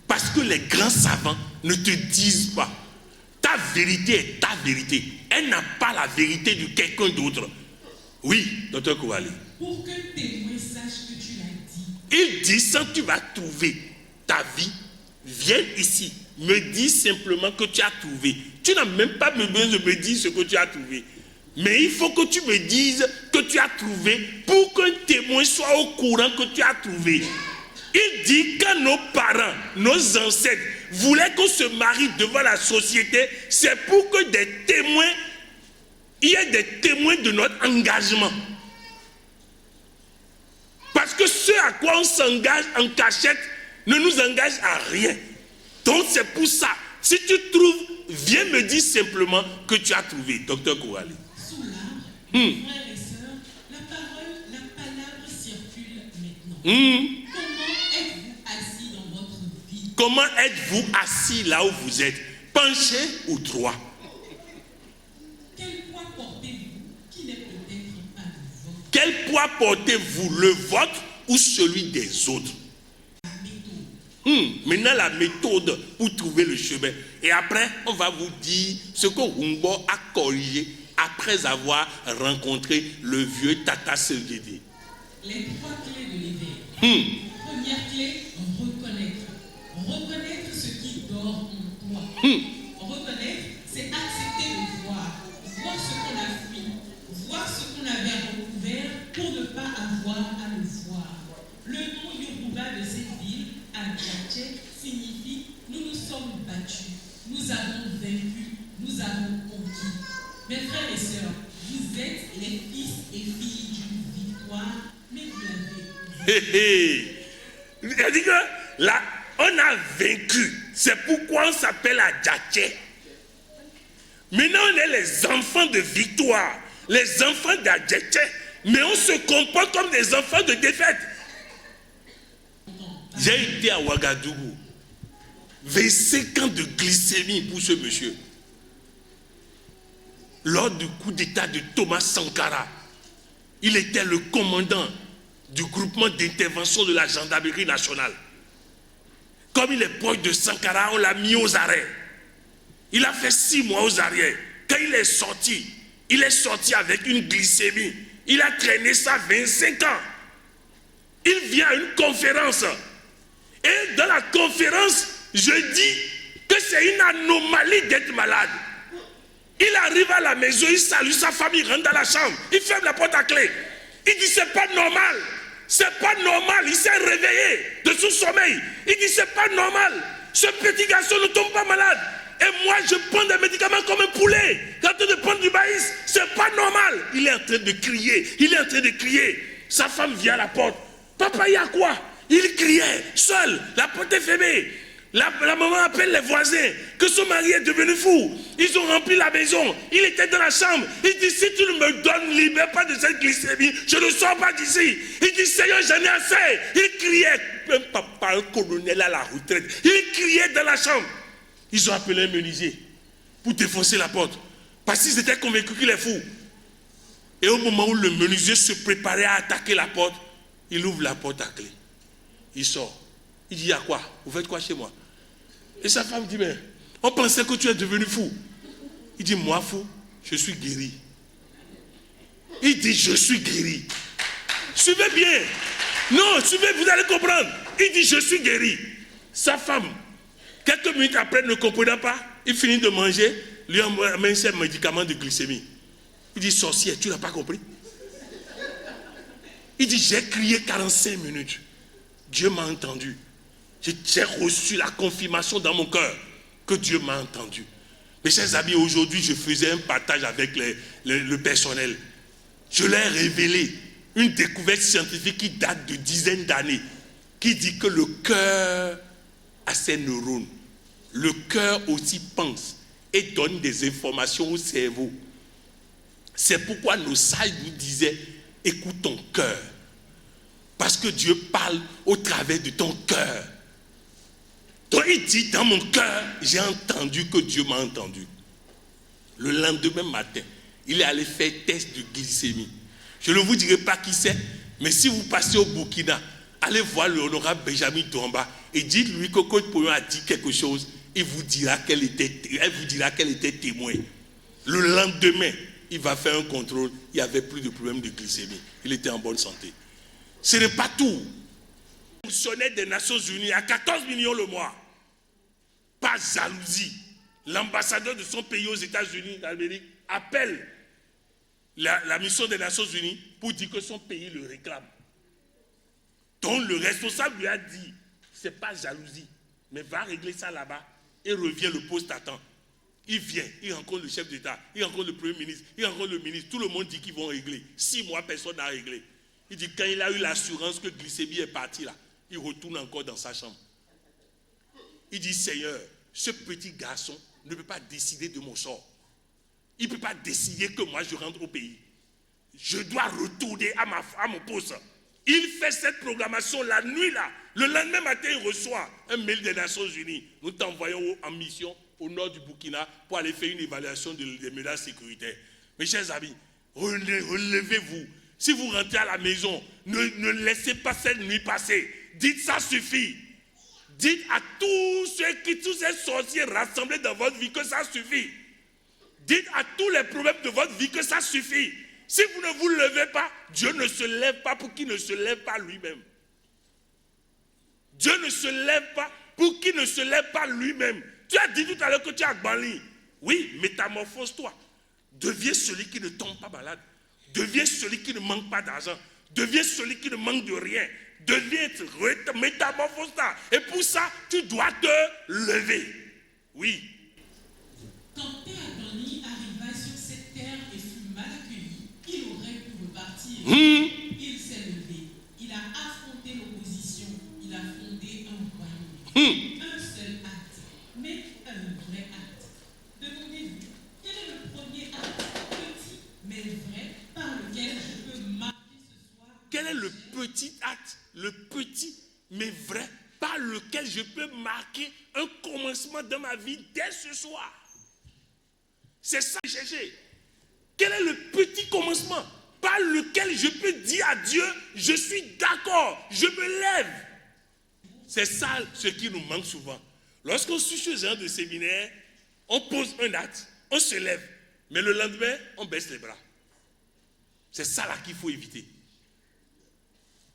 Parce que les grands savants ne te disent pas. Ta vérité est ta vérité. Elle n'a pas la vérité de quelqu'un d'autre. Oui, docteur Kouali. Pour que témoin sache que tu l'as dit. Il dit, quand tu vas trouver ta vie, viens ici. Me dis simplement que tu as trouvé. Tu n'as même pas besoin de me dire ce que tu as trouvé. Mais il faut que tu me dises que tu as trouvé pour qu'un témoin soit au courant que tu as trouvé. Il dit que nos parents, nos ancêtres voulaient qu'on se marie devant la société, c'est pour que des témoins, il y ait des témoins de notre engagement. Parce que ce à quoi on s'engage en cachette ne nous engage à rien. Donc c'est pour ça, si tu trouves, viens me dire simplement que tu as trouvé, docteur Kouali. Sous l'arbre, frères et sœurs, la palabre circule maintenant. Comment êtes-vous assis là où vous êtes? Penché ou droit? Quel poids portez-vous qui n'est peut-être pas le vôtre? Quel poids portez-vous, le vôtre ou celui des autres? La méthode. Maintenant la méthode pour trouver le chemin. Et après, on va vous dire ce que Humbo a corrigé après avoir rencontré le vieux Tata Selgede. Les trois clés de l'éveil. Première clé, reconnaître. Reconnaître ce qui dort en toi. Reconnaître, c'est accepter de voir. Voir ce qu'on a fui. Voir ce qu'on avait recouvert pour ne pas avoir à le voir. Le nom Yoruba de cette ville, Adjache, signifie nous nous sommes battus. Nous avons vaincu. Nous avons conquis. Mes frères et sœurs, vous êtes les fils et filles d'une victoire, mais vous l'avez. Il a dit que là, on a vaincu. C'est pourquoi on s'appelle Adjache. Maintenant, on est les enfants de victoire, les enfants d'Adjache, mais on se comporte comme des enfants de défaite. J'ai été à Ouagadougou. 25 ans de glycémie pour ce monsieur. Lors du coup d'état de Thomas Sankara, il était le commandant du groupement d'intervention de la gendarmerie nationale. Comme il est proche de Sankara, on l'a mis aux arrêts. Il a fait 6 mois aux arrêts. Quand il est sorti avec une glycémie. Il a traîné ça 25 ans. Il vient à une conférence. Et dans la conférence, je dis que c'est une anomalie d'être malade. Il arrive à la maison, il salue sa famille, rentre dans la chambre. Il ferme la porte à clé. Il dit c'est pas normal. C'est pas normal. Il s'est réveillé de son sommeil. Il dit c'est pas normal. Ce petit garçon ne tombe pas malade. Et moi je prends des médicaments comme un poulet. Il est en train de prendre du maïs. C'est pas normal. Il est en train de crier. Il est en train de crier. Sa femme vient à la porte. Papa, il y a quoi? Il criait seul. La porte est fermée. La maman appelle les voisins que son mari est devenu fou. Ils ont rempli la maison. Il était dans la chambre. Il dit, si tu ne me donnes, libère pas de cette glycémie, je ne sors pas d'ici. Il dit, Seigneur, j'en ai assez. Il criait, un papa, un colonel à la retraite. Il criait dans la chambre. Ils ont appelé un menuisier pour défoncer la porte. Parce qu'ils étaient convaincus qu'il est fou. Et au moment où le menuisier se préparait à attaquer la porte, il ouvre la porte à clé. Il sort. Il dit, il y a quoi? Vous faites quoi chez moi? Et sa femme dit, mais on pensait que tu es devenu fou. Il dit, moi fou, je suis guéri. Il dit, je suis guéri. Suivez bien. Non, suivez, vous allez comprendre. Il dit, je suis guéri. Sa femme, quelques minutes après, ne comprenant pas, il finit de manger, lui amène ses médicaments de glycémie. Il dit, sorcière, tu n'as pas compris? Il dit, j'ai crié 45 minutes. Dieu m'a entendu. J'ai reçu la confirmation dans mon cœur que Dieu m'a entendu. Mes chers amis, aujourd'hui, je faisais un partage avec le personnel. Je leur ai révélé une découverte scientifique qui date de dizaines d'années, qui dit que le cœur a ses neurones. Le cœur aussi pense et donne des informations au cerveau. C'est pourquoi nos sages nous disaient, écoute ton cœur. Parce que Dieu parle au travers de ton cœur. Donc il dit, dans mon cœur, j'ai entendu que Dieu m'a entendu. Le lendemain matin, il est allé faire test de glycémie. Je ne vous dirai pas qui c'est, mais si vous passez au Burkina, allez voir le honorable Benjamin Douamba et dites-lui que Côte Poyon a dit quelque chose, il vous dira qu'elle était témoin. Le lendemain, il va faire un contrôle, il n'y avait plus de problème de glycémie. Il était en bonne santé. Ce n'est pas tout. Le fonctionnaire des Nations Unies à 14 millions le mois. Par jalousie, l'ambassadeur de son pays aux États-Unis d'Amérique appelle la mission des Nations Unies pour dire que son pays le réclame. Donc le responsable lui a dit, c'est pas jalousie, mais va régler ça là-bas et revient, le poste attend. Il vient, il rencontre le chef d'État, il rencontre le Premier ministre, il rencontre le ministre, tout le monde dit qu'ils vont régler. 6 mois, personne n'a réglé. Il dit, quand il a eu l'assurance que glycémie est partie là, il retourne encore dans sa chambre. Il dit, Seigneur, ce petit garçon ne peut pas décider de mon sort. Il ne peut pas décider que moi je rentre au pays. Je dois retourner à mon poste. Il fait cette programmation la nuit là. Le lendemain matin, il reçoit un mail des Nations Unies. Nous t'envoyons en mission au nord du Burkina pour aller faire une évaluation des menaces sécuritaires. Mes chers amis, relevez-vous. Si vous rentrez à la maison, ne laissez pas cette nuit passer. Dites, ça suffit. Dites à tous ces sorciers rassemblés dans votre vie que ça suffit. Dites à tous les problèmes de votre vie que ça suffit. Si vous ne vous levez pas, Dieu ne se lève pas pour qu'il ne se lève pas lui-même. Dieu ne se lève pas pour qu'il ne se lève pas lui-même. Tu as dit tout à l'heure que tu as Gbali. Oui, métamorphose-toi. Deviens celui qui ne tombe pas malade. Deviens celui qui ne manque pas d'argent. Deviens celui qui ne manque de rien. Deviens, métamorphose-toi. Et pour ça, tu dois te lever. Oui. Quand Père Gbali arriva sur cette terre et fut mal accueilli, il aurait pu repartir. Il s'est levé. Il a affronté l'opposition. Il a fondé un royaume. Un seul acte, mais un vrai acte. Demandez-vous, quel est le premier acte, petit mais vrai, par lequel je peux marquer ce soir? Quel est le petit acte, le petit mais vrai, par lequel je peux marquer un commencement dans ma vie dès ce soir? C'est ça que j'ai cherché. Quel est le petit commencement par lequel je peux dire à Dieu, je suis d'accord, je me lève? C'est ça ce qui nous manque souvent. Lorsqu'on suit ce genre de séminaire, on pose un acte, on se lève, mais le lendemain, on baisse les bras. C'est ça là qu'il faut éviter.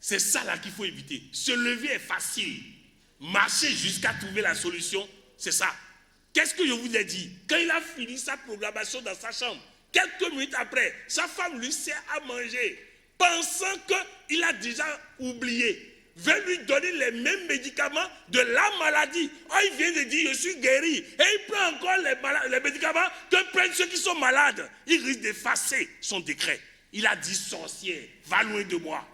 C'est ça là qu'il faut éviter. Se lever est facile. Marcher jusqu'à trouver la solution, c'est ça. Qu'est-ce que je vous ai dit? Quand il a fini sa programmation dans sa chambre, quelques minutes après, sa femme lui sert à manger, pensant qu'il a déjà oublié. Veut lui donner les mêmes médicaments de la maladie. Oh, il vient de dire, je suis guéri. Et il prend encore les médicaments que prennent ceux qui sont malades. Il risque d'effacer son décret. Il a dit, sorcière, va loin de moi.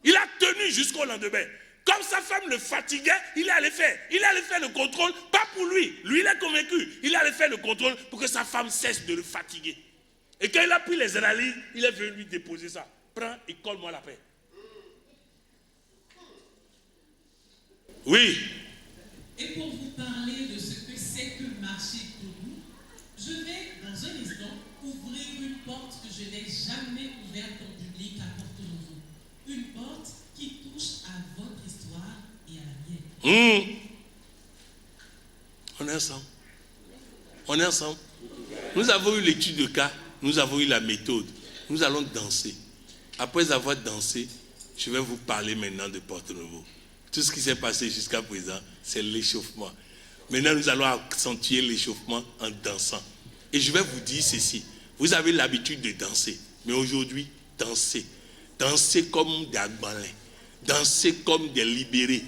Il a tenu jusqu'au lendemain. Comme sa femme le fatiguait, il allait faire le contrôle, pas pour lui. Lui, il est convaincu. Il allait faire le contrôle pour que sa femme cesse de le fatiguer. Et quand il a pris les analyses, il est venu lui déposer ça. Prends et colle-moi la paix. Oui. Et pour vous parler de ce que c'est que marcher debout, je vais dans un instant ouvrir une porte que je n'ai jamais ouverte en public à Porto Novo. Une porte qui touche à votre histoire et à la mienne. On est ensemble. On est ensemble. Nous avons eu l'étude de cas, nous avons eu la méthode. Nous allons danser. Après avoir dansé, je vais vous parler maintenant de Porto Novo. Tout ce qui s'est passé jusqu'à présent, c'est l'échauffement. Maintenant, nous allons accentuer l'échauffement en dansant. Et je vais vous dire ceci. Vous avez l'habitude de danser. Mais aujourd'hui, dansez. Dansez comme des agbalins. Dansez comme des libérés.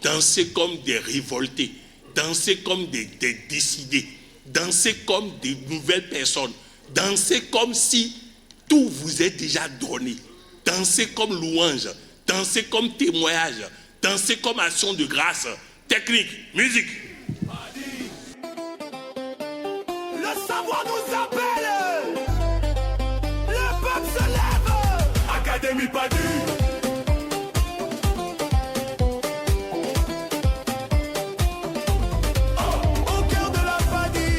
Dansez comme des révoltés. Dansez comme des décidés. Dansez comme des nouvelles personnes. Dansez comme si tout vous est déjà donné. Dansez comme louange. Dansez comme témoignage. Dansez comme action de grâce. Technique, musique. Le savoir nous appelle. Le peuple se lève. Académie Padu. Au cœur de la Padi,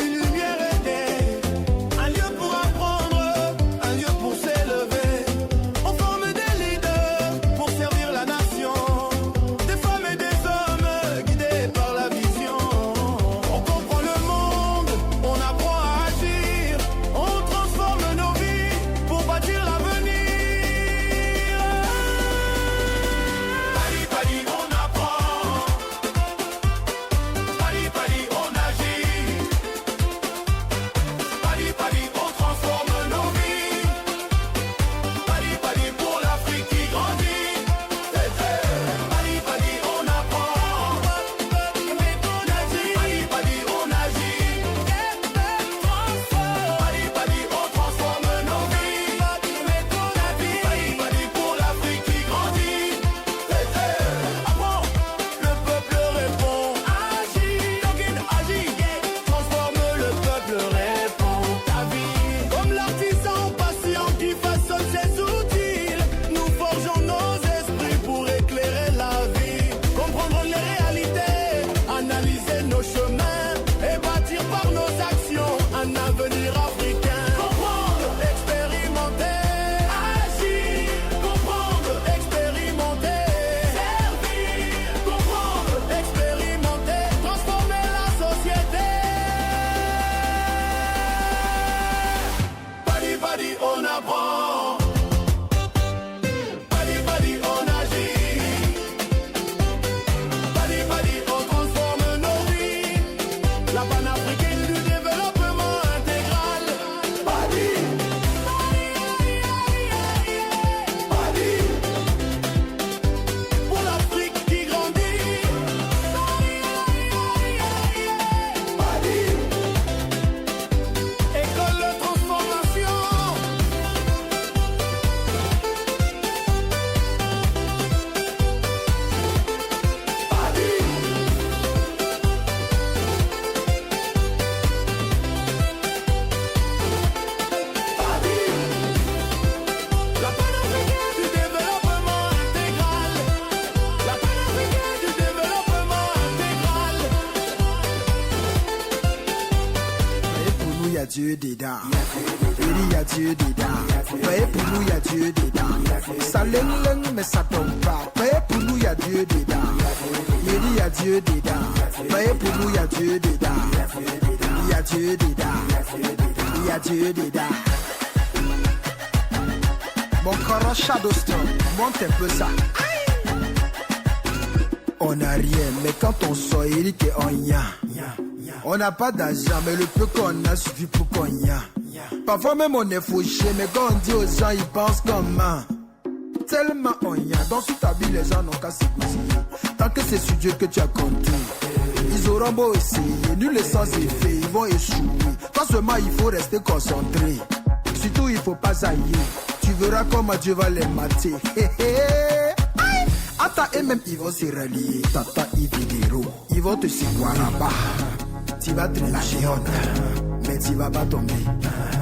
une lumière est née. Un lieu pour apprendre, un lieu pour s'élever. On forme des leaders pour servir la nation. Des femmes et des hommes guidés par la vision. On comprend le monde, on apprend à agir. On transforme nos vies pour bâtir l'avenir. Padi Padi, on apprend. Padi Padi, on agit. Padi Padi, on transforme nos vies. Padi Padi pour l'Afrique qui grandit. Padi Padi, on apprend. On agit. Padi Padi, on agit. Padi Padi, on transforme nos vies. Padi Padi pour l'Afrique qui grandit. Apprends, le peuple répond. Agis, Tongin agit. Transforme, le peuple répond. Ta vie, comme l'artisan patient qui façonne ses outils. Nous forgeons nos esprits pour éclairer la vie. Comprendre les réalités, analyser nos chemins et bâtir par nos actions un avenir africain. Comprendre, expérimenter, agir. Comprendre, expérimenter, servir. Comprendre, expérimenter, transformer la société. Padi Padi, on apprend. Padi Padi, on agit. Padi Padi, on transforme nos vies. La panafricaine du développement intégral. Padi. Padi. Pour l'Afrique qui grandit. Padi. École de transformation. Padi. Padi. La panafricaine du développement intégral. La panafricaine du développement intégral. Voyez, pour nous, il y a Dieu dedans. Il y a Dieu dedans. Voyez, pour nous, il y a Dieu dedans. Ça leng, mais ça tombe pas. Voyez, pour nous, il y a Dieu dedans. Il y a Dieu dedans. Voyez, pour nous, il y a Dieu dedans. Il y a Dieu dedans. Il y a Dieu dedans. Mon corps Shadow Storm, monte un peu ça. On n'a rien, mais quand on sort, il dit qu'on y a. On n'a pas d'argent, mais le peu qu'on a suffit pour qu'on y a. Parfois même on est fauché, mais quand on dit aux gens, ils pensent comment. Tellement on y a. Dans sous ta vie, les gens n'ont qu'à s'écouter. Tant que c'est sur Dieu que tu as compté. Ils auront beau essayer, nul est sans effet, ils vont échouer. Toi seulement, il faut rester concentré. Surtout, il faut pas zailler. Tu verras comment Dieu va les mater. À ta Maman et même ils vont se rallier. Tata Ividero, ils vont te secouer là-bas. Tu vas te lâcher honte, mais tu vas pas tomber.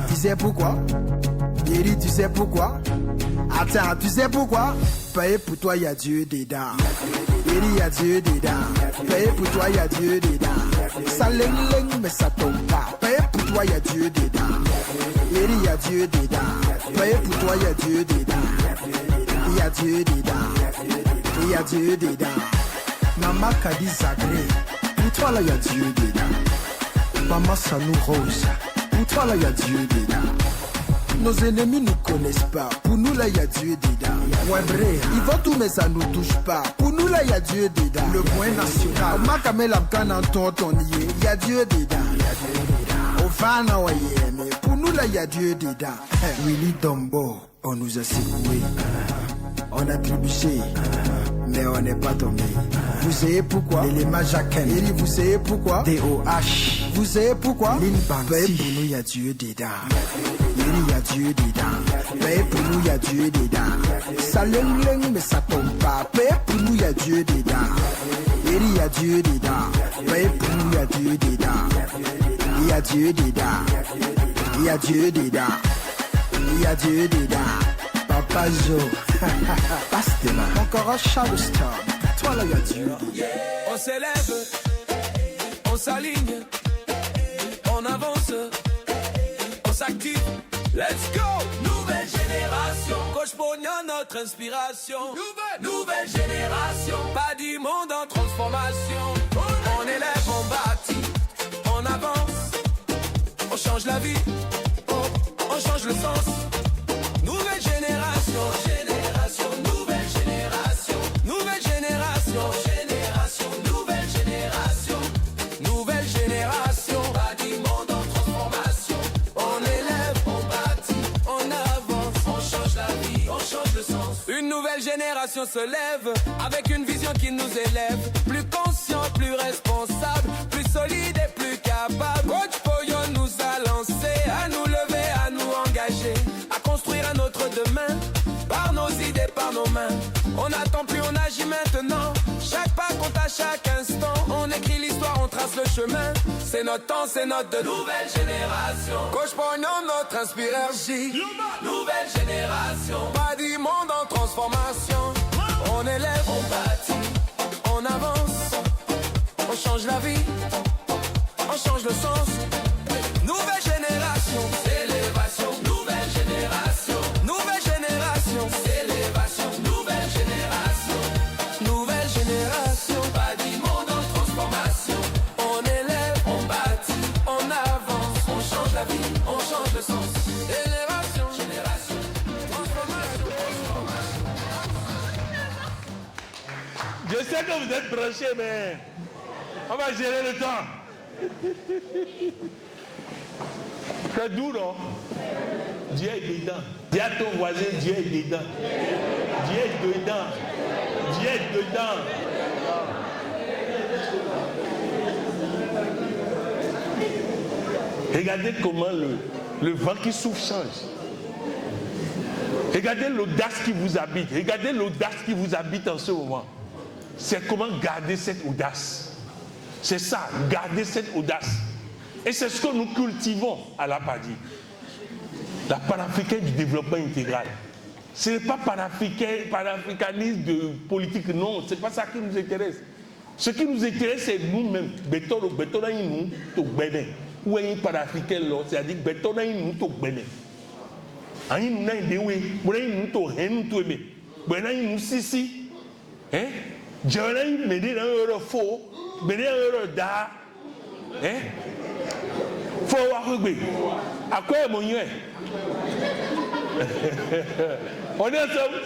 Tu sais pourquoi? Guéri, tu sais pourquoi? Attends, tu sais pourquoi? Payé pour toi, y a Dieu dedans. Guéri, y a Dieu dedans. Payé pour toi, y a Dieu dedans. Ça ling, mais ça tombe pas. Payé pour toi, y a Dieu dedans. Guéri, y a Dieu dedans. Payé pour toi, y a Dieu dedans. Y a Dieu dedans. Y a Dieu dedans. Maman Kadi Zagré, pour toi là y a Dieu dedans. Maman Sanou Rose, pour toi là y a Dieu dedans. Nos ennemis nous connaissent pas, pour nous là y a Dieu dedans. Ouais vrai, ils vont tout mais ça nous touche pas, pour nous là y a Dieu dedans. Le point national, Makame Lamkan en tontonnier, y a Dieu dedans. Au fan mais pour nous là y a Dieu dedans. Willy Dombo, on nous a secoué, on a trébuché, mais on n'est pas tombé. Vous savez pourquoi? L'élément Jacquin. Vous savez pourquoi? DOH. Vous savez pourquoi? Paye pour nous, y a Dieu dedans. Y a Dieu dedans. Paye pour nous, y a Dieu dedans. Ça ling, mais ça tombe pas. Paye pour nous, y a Dieu dedans. Y a Dieu dedans. Paye pour nous, y a Dieu dedans. Y a Dieu dedans. Y a Dieu dedans. Y a Dieu dedans. Papa Joe. Pastema. Encore un Charleston. Toi là, y a Dieu. On s'élève, on s'aligne, on avance, on s'active. Let's go! Nouvelle génération. Coach Pognon, notre inspiration. Nouvelle génération. Pas du monde en transformation. On élève, on bâtit, on avance, on change la vie, on change le sens. Nouvelle génération. Génération, nouvelle génération. Nouvelle génération. Génération, nouvelle génération. Nouvelle génération. Pas du monde en transformation. On élève, on bâtit, on avance, on change la vie, on change le sens. Une nouvelle génération se lève avec une vision qui nous élève. Plus conscient, plus responsable, plus solide et plus capable. Coach Poyon nous a lancé à nous lever, à nous engager, à construire un autre demain par nos idées, par nos mains. On n'attend plus, on agit maintenant. Chaque pas compte à chaque instant. On écrit l'histoire, on trace le chemin. C'est notre temps, c'est notre de nouvelle génération. Coach Pognon, notre inspiration. Nouvelle génération. Pas du monde en transformation. On élève, on bâtit, on avance, on change la vie, on change le sens. Nouvelle génération. Élévation. Nouvelle génération. Nouvelle génération. Élévation. Nouvelle génération. Nouvelle génération. Pas du monde en transformation. On élève, on bâtit, on avance, on change la vie, on change le sens. Élévation. Génération. Transformation. Je sais que vous êtes branchés, mais on va gérer le temps. C'est dur, non? Dieu est dedans. Dis à ton voisin, Dieu est dedans. Dieu est dedans. Dieu est dedans. Regardez comment le vent qui souffle change. Regardez l'audace qui vous habite. Regardez l'audace qui vous habite en ce moment. C'est comment garder cette audace. C'est ça, garder cette audace. Et c'est ce que nous cultivons à la PADI. La panafricaine du développement intégral. Ce n'est pas panafricanisme de politique, non, ce n'est pas ça qui nous intéresse. Ce qui nous intéresse, c'est nous-mêmes. Où est panafricain là? C'est-à-dire que nous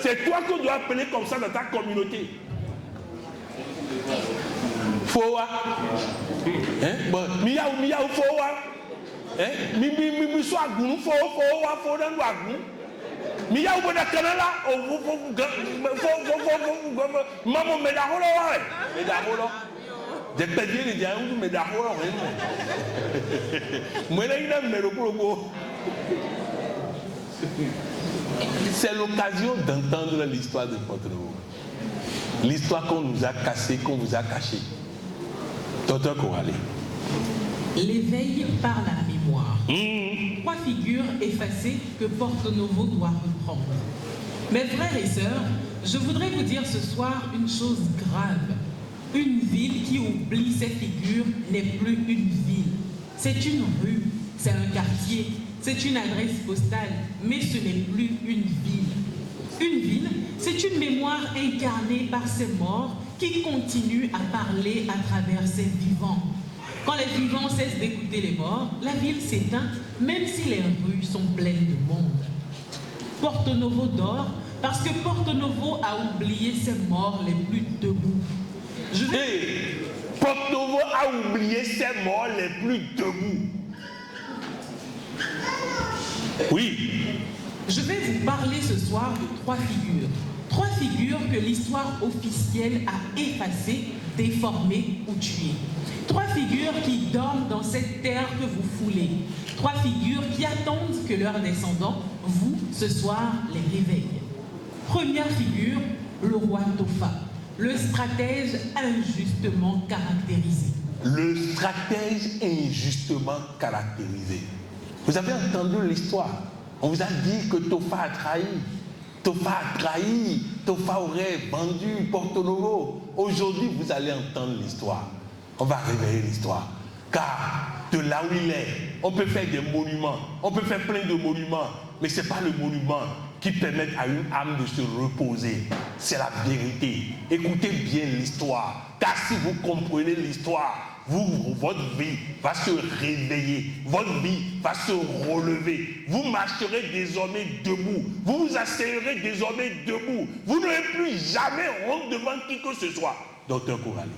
c'est toi qu'on doit appeler comme ça dans ta communauté. Fowa. Bon, miaou fowa. Mi so agunu fowa fowa no agunu. Miaou bona kanala o maman me da holo wa. Me da holo. De pedir les gens me da holo. Moi là il a me le c'est l'occasion d'entendre l'histoire de Porto-Novo. L'histoire qu'on nous a cassée, qu'on vous a cachée. Docteur Coralie. L'éveil par la mémoire. 3 figures effacées que Porto Novo doit reprendre. Mes frères et sœurs, je voudrais vous dire ce soir une chose grave. Une ville qui oublie ses figures n'est plus une ville. C'est une rue, c'est un quartier, c'est une adresse postale, mais ce n'est plus une ville. Une ville, c'est une mémoire incarnée par ses morts qui continuent à parler à travers ses vivants. Quand les vivants cessent d'écouter les morts, la ville s'éteint, même si les rues sont pleines de monde. Porto Novo dort parce que Porto Novo a oublié ses morts les plus debout. Porto Novo a oublié ses morts les plus debout. Oui. Je vais vous parler ce soir de 3 figures. 3 figures que l'histoire officielle a effacées, déformées ou tuées. 3 figures qui dorment dans cette terre que vous foulez. 3 figures qui attendent que leurs descendants, vous, ce soir, les réveillent. Première figure, le roi Tofa, le stratège injustement caractérisé. Le stratège injustement caractérisé. Vous avez entendu l'histoire. On vous a dit que Tofa a trahi. Tofa a trahi. Tofa aurait vendu Porto Novo. Aujourd'hui, vous allez entendre l'histoire. On va réveiller l'histoire. Car de là où il est, on peut faire des monuments. On peut faire plein de monuments. Mais ce n'est pas le monument qui permet à une âme de se reposer. C'est la vérité. Écoutez bien l'histoire. Car si vous comprenez l'histoire, votre vie va se réveiller, votre vie va se relever. Vous marcherez désormais debout, vous vous asseyerez désormais debout. Vous n'aurez plus jamais honte devant qui que ce soit. Docteur Coralie.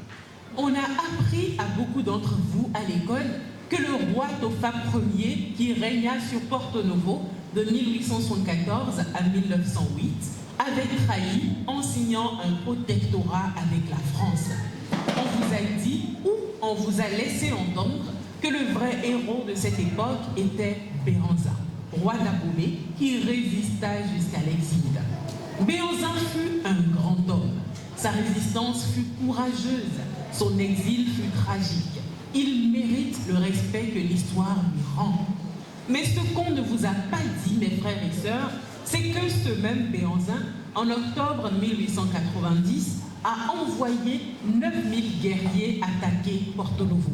On a appris à beaucoup d'entre vous à l'école que le roi Tofa Ier, qui régna sur Porto Novo de 1874 à 1908, avait trahi en signant un protectorat avec la France. On vous a dit ou on vous a laissé entendre que le vrai héros de cette époque était Béhanzin, roi d'Abomey, qui résista jusqu'à l'exil. Béhanzin fut un grand homme. Sa résistance fut courageuse. Son exil fut tragique. Il mérite le respect que l'histoire lui rend. Mais ce qu'on ne vous a pas dit, mes frères et sœurs, c'est que ce même Béhanzin, en octobre 1890, a envoyé 9000 guerriers attaquer Porto Novo.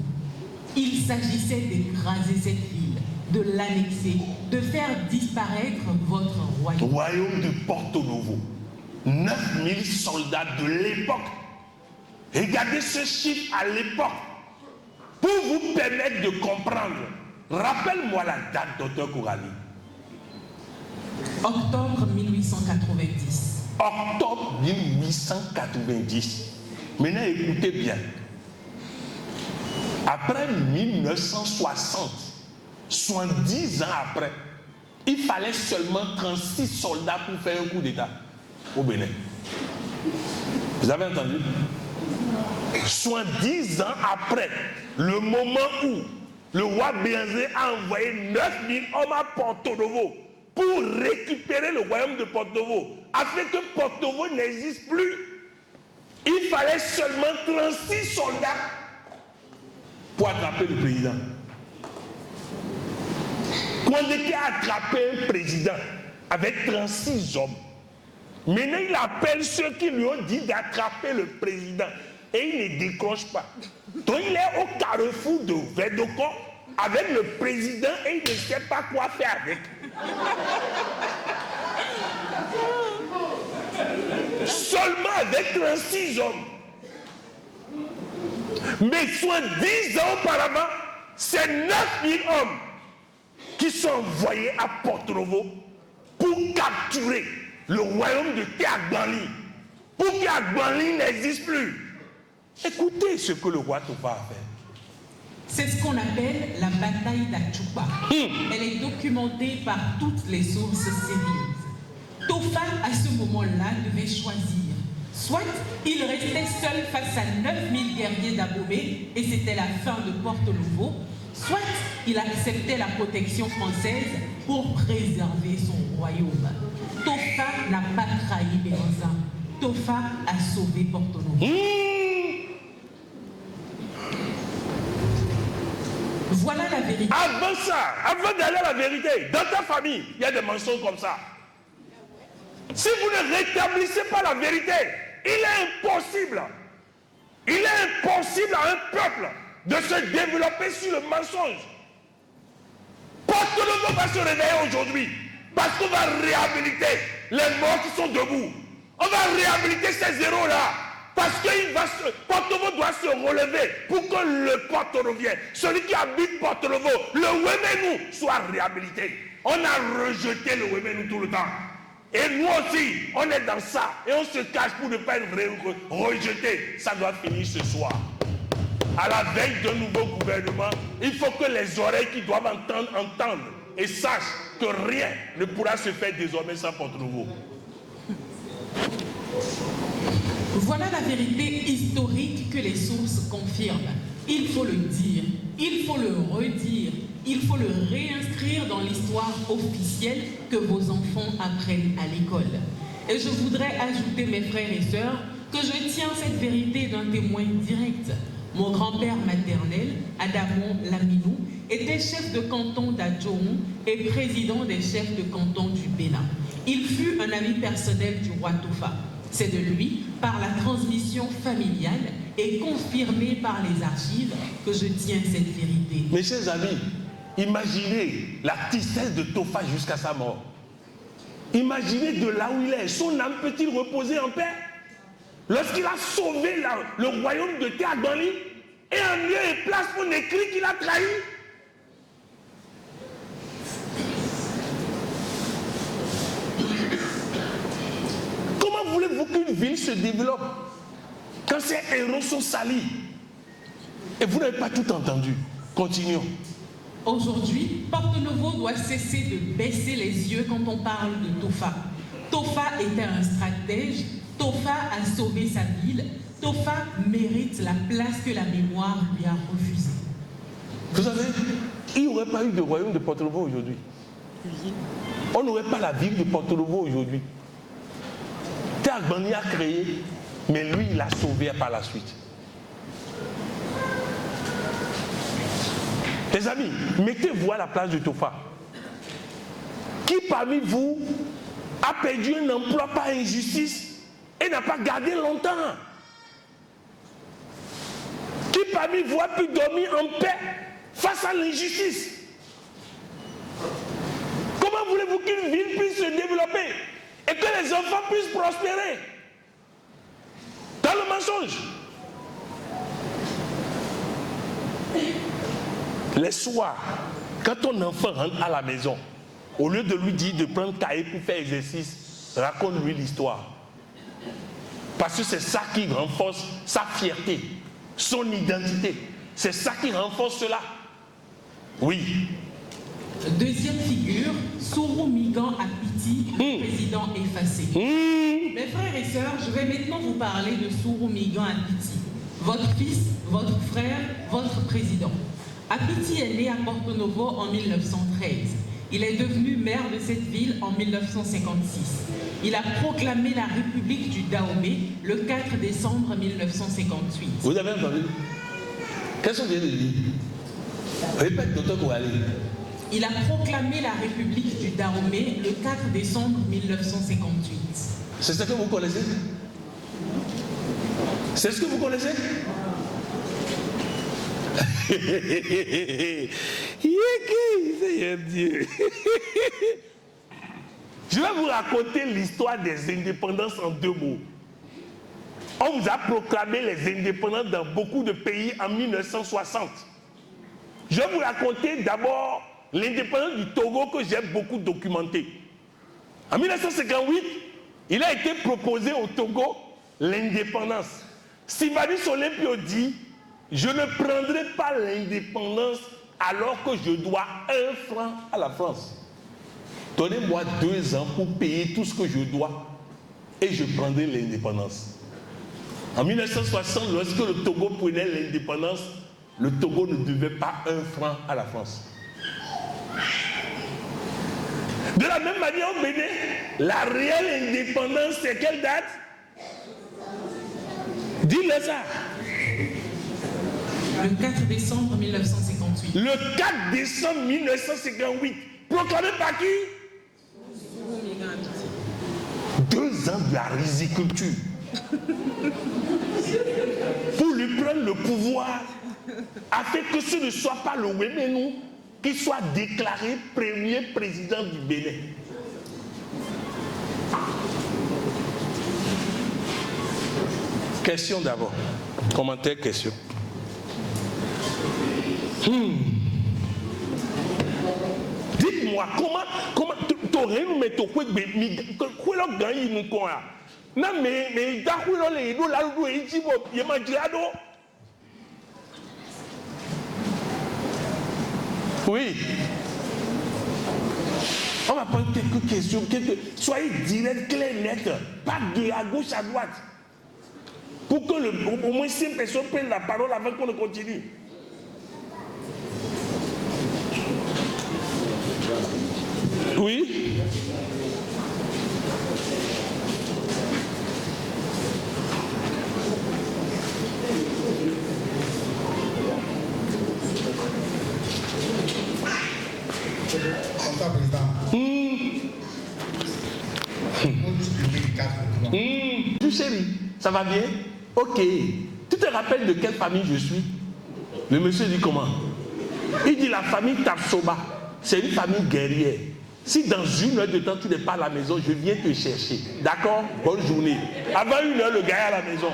Il s'agissait d'écraser cette ville, de l'annexer, de faire disparaître votre royaume. Royaume de Porto Novo. 9000 soldats de l'époque. Regardez ce chiffre à l'époque. Pour vous permettre de comprendre, rappelle-moi la date, docteur Coralie. Octobre 1890. Octobre 1890. Maintenant, écoutez bien. Après 1960, 70 ans après, il fallait seulement 36 soldats pour faire un coup d'État au Bénin. Vous avez entendu? 70 ans après, le moment où le roi Béhanzin a envoyé 9000 hommes à Porto Novo pour récupérer le royaume de Porto Novo, afin que Porto Novo n'existe plus, il fallait seulement 36 soldats pour attraper le président. Condé a attrapé un président avec 36 hommes. Maintenant, il appelle ceux qui lui ont dit d'attraper le président. Et il ne décroche pas. Donc il est au carrefour de Verdocon avec le président et il ne sait pas quoi faire avec. Seulement avec 36 hommes. Mais soit 10 ans auparavant, c'est 9000 hommes qui sont envoyés à Porto Novo pour capturer le royaume de Théagbanli, pour qu'Agbanli n'existe plus. Écoutez ce que le roi Tofa a fait. C'est ce qu'on appelle la bataille d'Achupa. Elle est documentée par toutes les sources sérieuses. Tofa, à ce moment-là, devait choisir. Soit il restait seul face à 9000 guerriers d'Abomey et c'était la fin de Porto Novo, soit il acceptait la protection française pour préserver son royaume. Tofa n'a pas trahi Béhanzin. Tofa a sauvé Porto Novo. Voilà la vérité. Avant ça, avant d'aller à la vérité, dans ta famille, il y a des mensonges comme ça. Si vous ne rétablissez pas la vérité, il est impossible à un peuple de se développer sur le mensonge. Porto Novo va se réveiller aujourd'hui parce qu'on va réhabiliter les morts qui sont debout. On va réhabiliter ces zéros-là parce que Porto Novo doit se relever pour que le Porto Novien, celui qui habite Porto Novo, le Wemenu, soit réhabilité. On a rejeté le Wemenu tout le temps. Et nous aussi, on est dans ça et on se cache pour ne pas être rejeté. Ça doit finir ce soir. À la veille d'un nouveau gouvernement, il faut que les oreilles qui doivent entendre et sachent que rien ne pourra se faire désormais sans Porto Novo. Voilà la vérité historique que les sources confirment. Il faut le dire, il faut le redire, il faut le réinscrire dans l'histoire officielle que vos enfants apprennent à l'école. Et je voudrais ajouter, mes frères et sœurs, que je tiens cette vérité d'un témoin direct. Mon grand-père maternel, Adamon Laminou, était chef de canton d'Adjoum et président des chefs de canton du Bénin. Il fut un ami personnel du roi Tofa. C'est de lui, par la transmission familiale et confirmée par les archives, que je tiens cette vérité. Mes chers amis, imaginez la tristesse de Tofa jusqu'à sa mort. Imaginez de là où il est. Son âme peut-il reposer en paix? Lorsqu'il a sauvé le royaume de Théagani et en lieu et place on écrit qu'il a trahi. Comment voulez-vous qu'une ville se développe quand ses héros sont salis? Et vous n'avez pas tout entendu. Continuons. Aujourd'hui, Porto Novo doit cesser de baisser les yeux quand on parle de Tofa. Tofa était un stratège. Tofa a sauvé sa ville. Tofa mérite la place que la mémoire lui a refusée. Vous savez, il n'y aurait pas eu de royaume de Porto Novo aujourd'hui. On n'aurait pas la ville de Porto Novo aujourd'hui. Théagani a créé, mais lui, il a sauvé par la suite. Les amis, mettez-vous à la place de Tofa. Qui parmi vous a perdu un emploi par injustice et n'a pas gardé longtemps? Qui parmi vous a pu dormir en paix face à l'injustice? Comment voulez-vous qu'une ville puisse se développer et que les enfants puissent prospérer dans le mensonge? Les soirs, quand ton enfant rentre à la maison, au lieu de lui dire de prendre cahier pour faire exercice, raconte-lui l'histoire. Parce que c'est ça qui renforce sa fierté, son identité. C'est ça qui renforce cela. Oui. Deuxième figure, Sourou Migan Apiti, président effacé. Mes frères et sœurs, je vais maintenant vous parler de Sourou Migan Apiti, votre fils, votre frère, votre président. Apiti est né à Porto Novo en 1913. Il est devenu maire de cette ville en 1956. Il a proclamé la République du Dahomey le 4 décembre 1958. Vous avez entendu? Qu'est-ce qu'on vient de dire? Répète, docteur Kouali. Il a proclamé la République du Dahomey le 4 décembre 1958. C'est ce que vous connaissez? C'est ce que vous connaissez? Seigneur Dieu. Je vais vous raconter l'histoire des indépendances en deux mots. On vous a proclamé les indépendances dans beaucoup de pays en 1960. Je vais vous raconter d'abord l'indépendance du Togo que j'ai beaucoup documenté. En 1958, il a été proposé au Togo l'indépendance. Sivani Solepio dit: je ne prendrai pas l'indépendance alors que je dois 1 franc à la France. Donnez-moi 2 ans pour payer tout ce que je dois et je prendrai l'indépendance. En 1960, lorsque le Togo prenait l'indépendance, le Togo ne devait pas 1 franc à la France. De la même manière, au Bénin, la réelle indépendance, c'est quelle date? Dis-le ça. Le 4 décembre 1958. Le 4 décembre 1958. Proclamé par qui? 2 ans de la riziculture. Pour lui prendre le pouvoir, afin que ce ne soit pas le Wémenou qui soit déclaré premier président du Bénin. Question d'abord. Commentaire, question. Dites-moi, comment t'aurais nous mettre au coude, mais quoi l'on gagne nous quoi? Non mais d'accord les deux là où ils disent il m'a dit ado. Oui. On va prendre quelques questions, soyez direct, clair, net, pas de à gauche à droite. Pour que au moins 5 personnes prennent la parole avant qu'on ne continue. Oui. Tu chérie, ça va bien? Ok. Tu te rappelles de quelle famille je suis? Le monsieur dit comment? Il dit la famille Tapsoba. C'est une famille guerrière. Si dans 1 heure de temps tu n'es pas à la maison, je viens te chercher. D'accord? Bonne journée. Avant 1 heure, le gars est à la maison.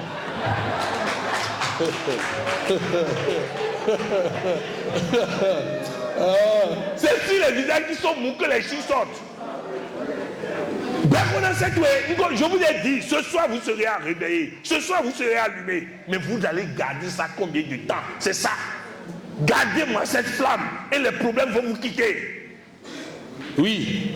C'est sur les visages qui sont mous que les chiens sortent. Je vous ai dit, ce soir vous serez à réveiller, ce soir vous serez allumé, mais vous allez garder ça combien de temps? C'est ça. Gardez-moi cette flamme et les problèmes vont vous quitter. Oui.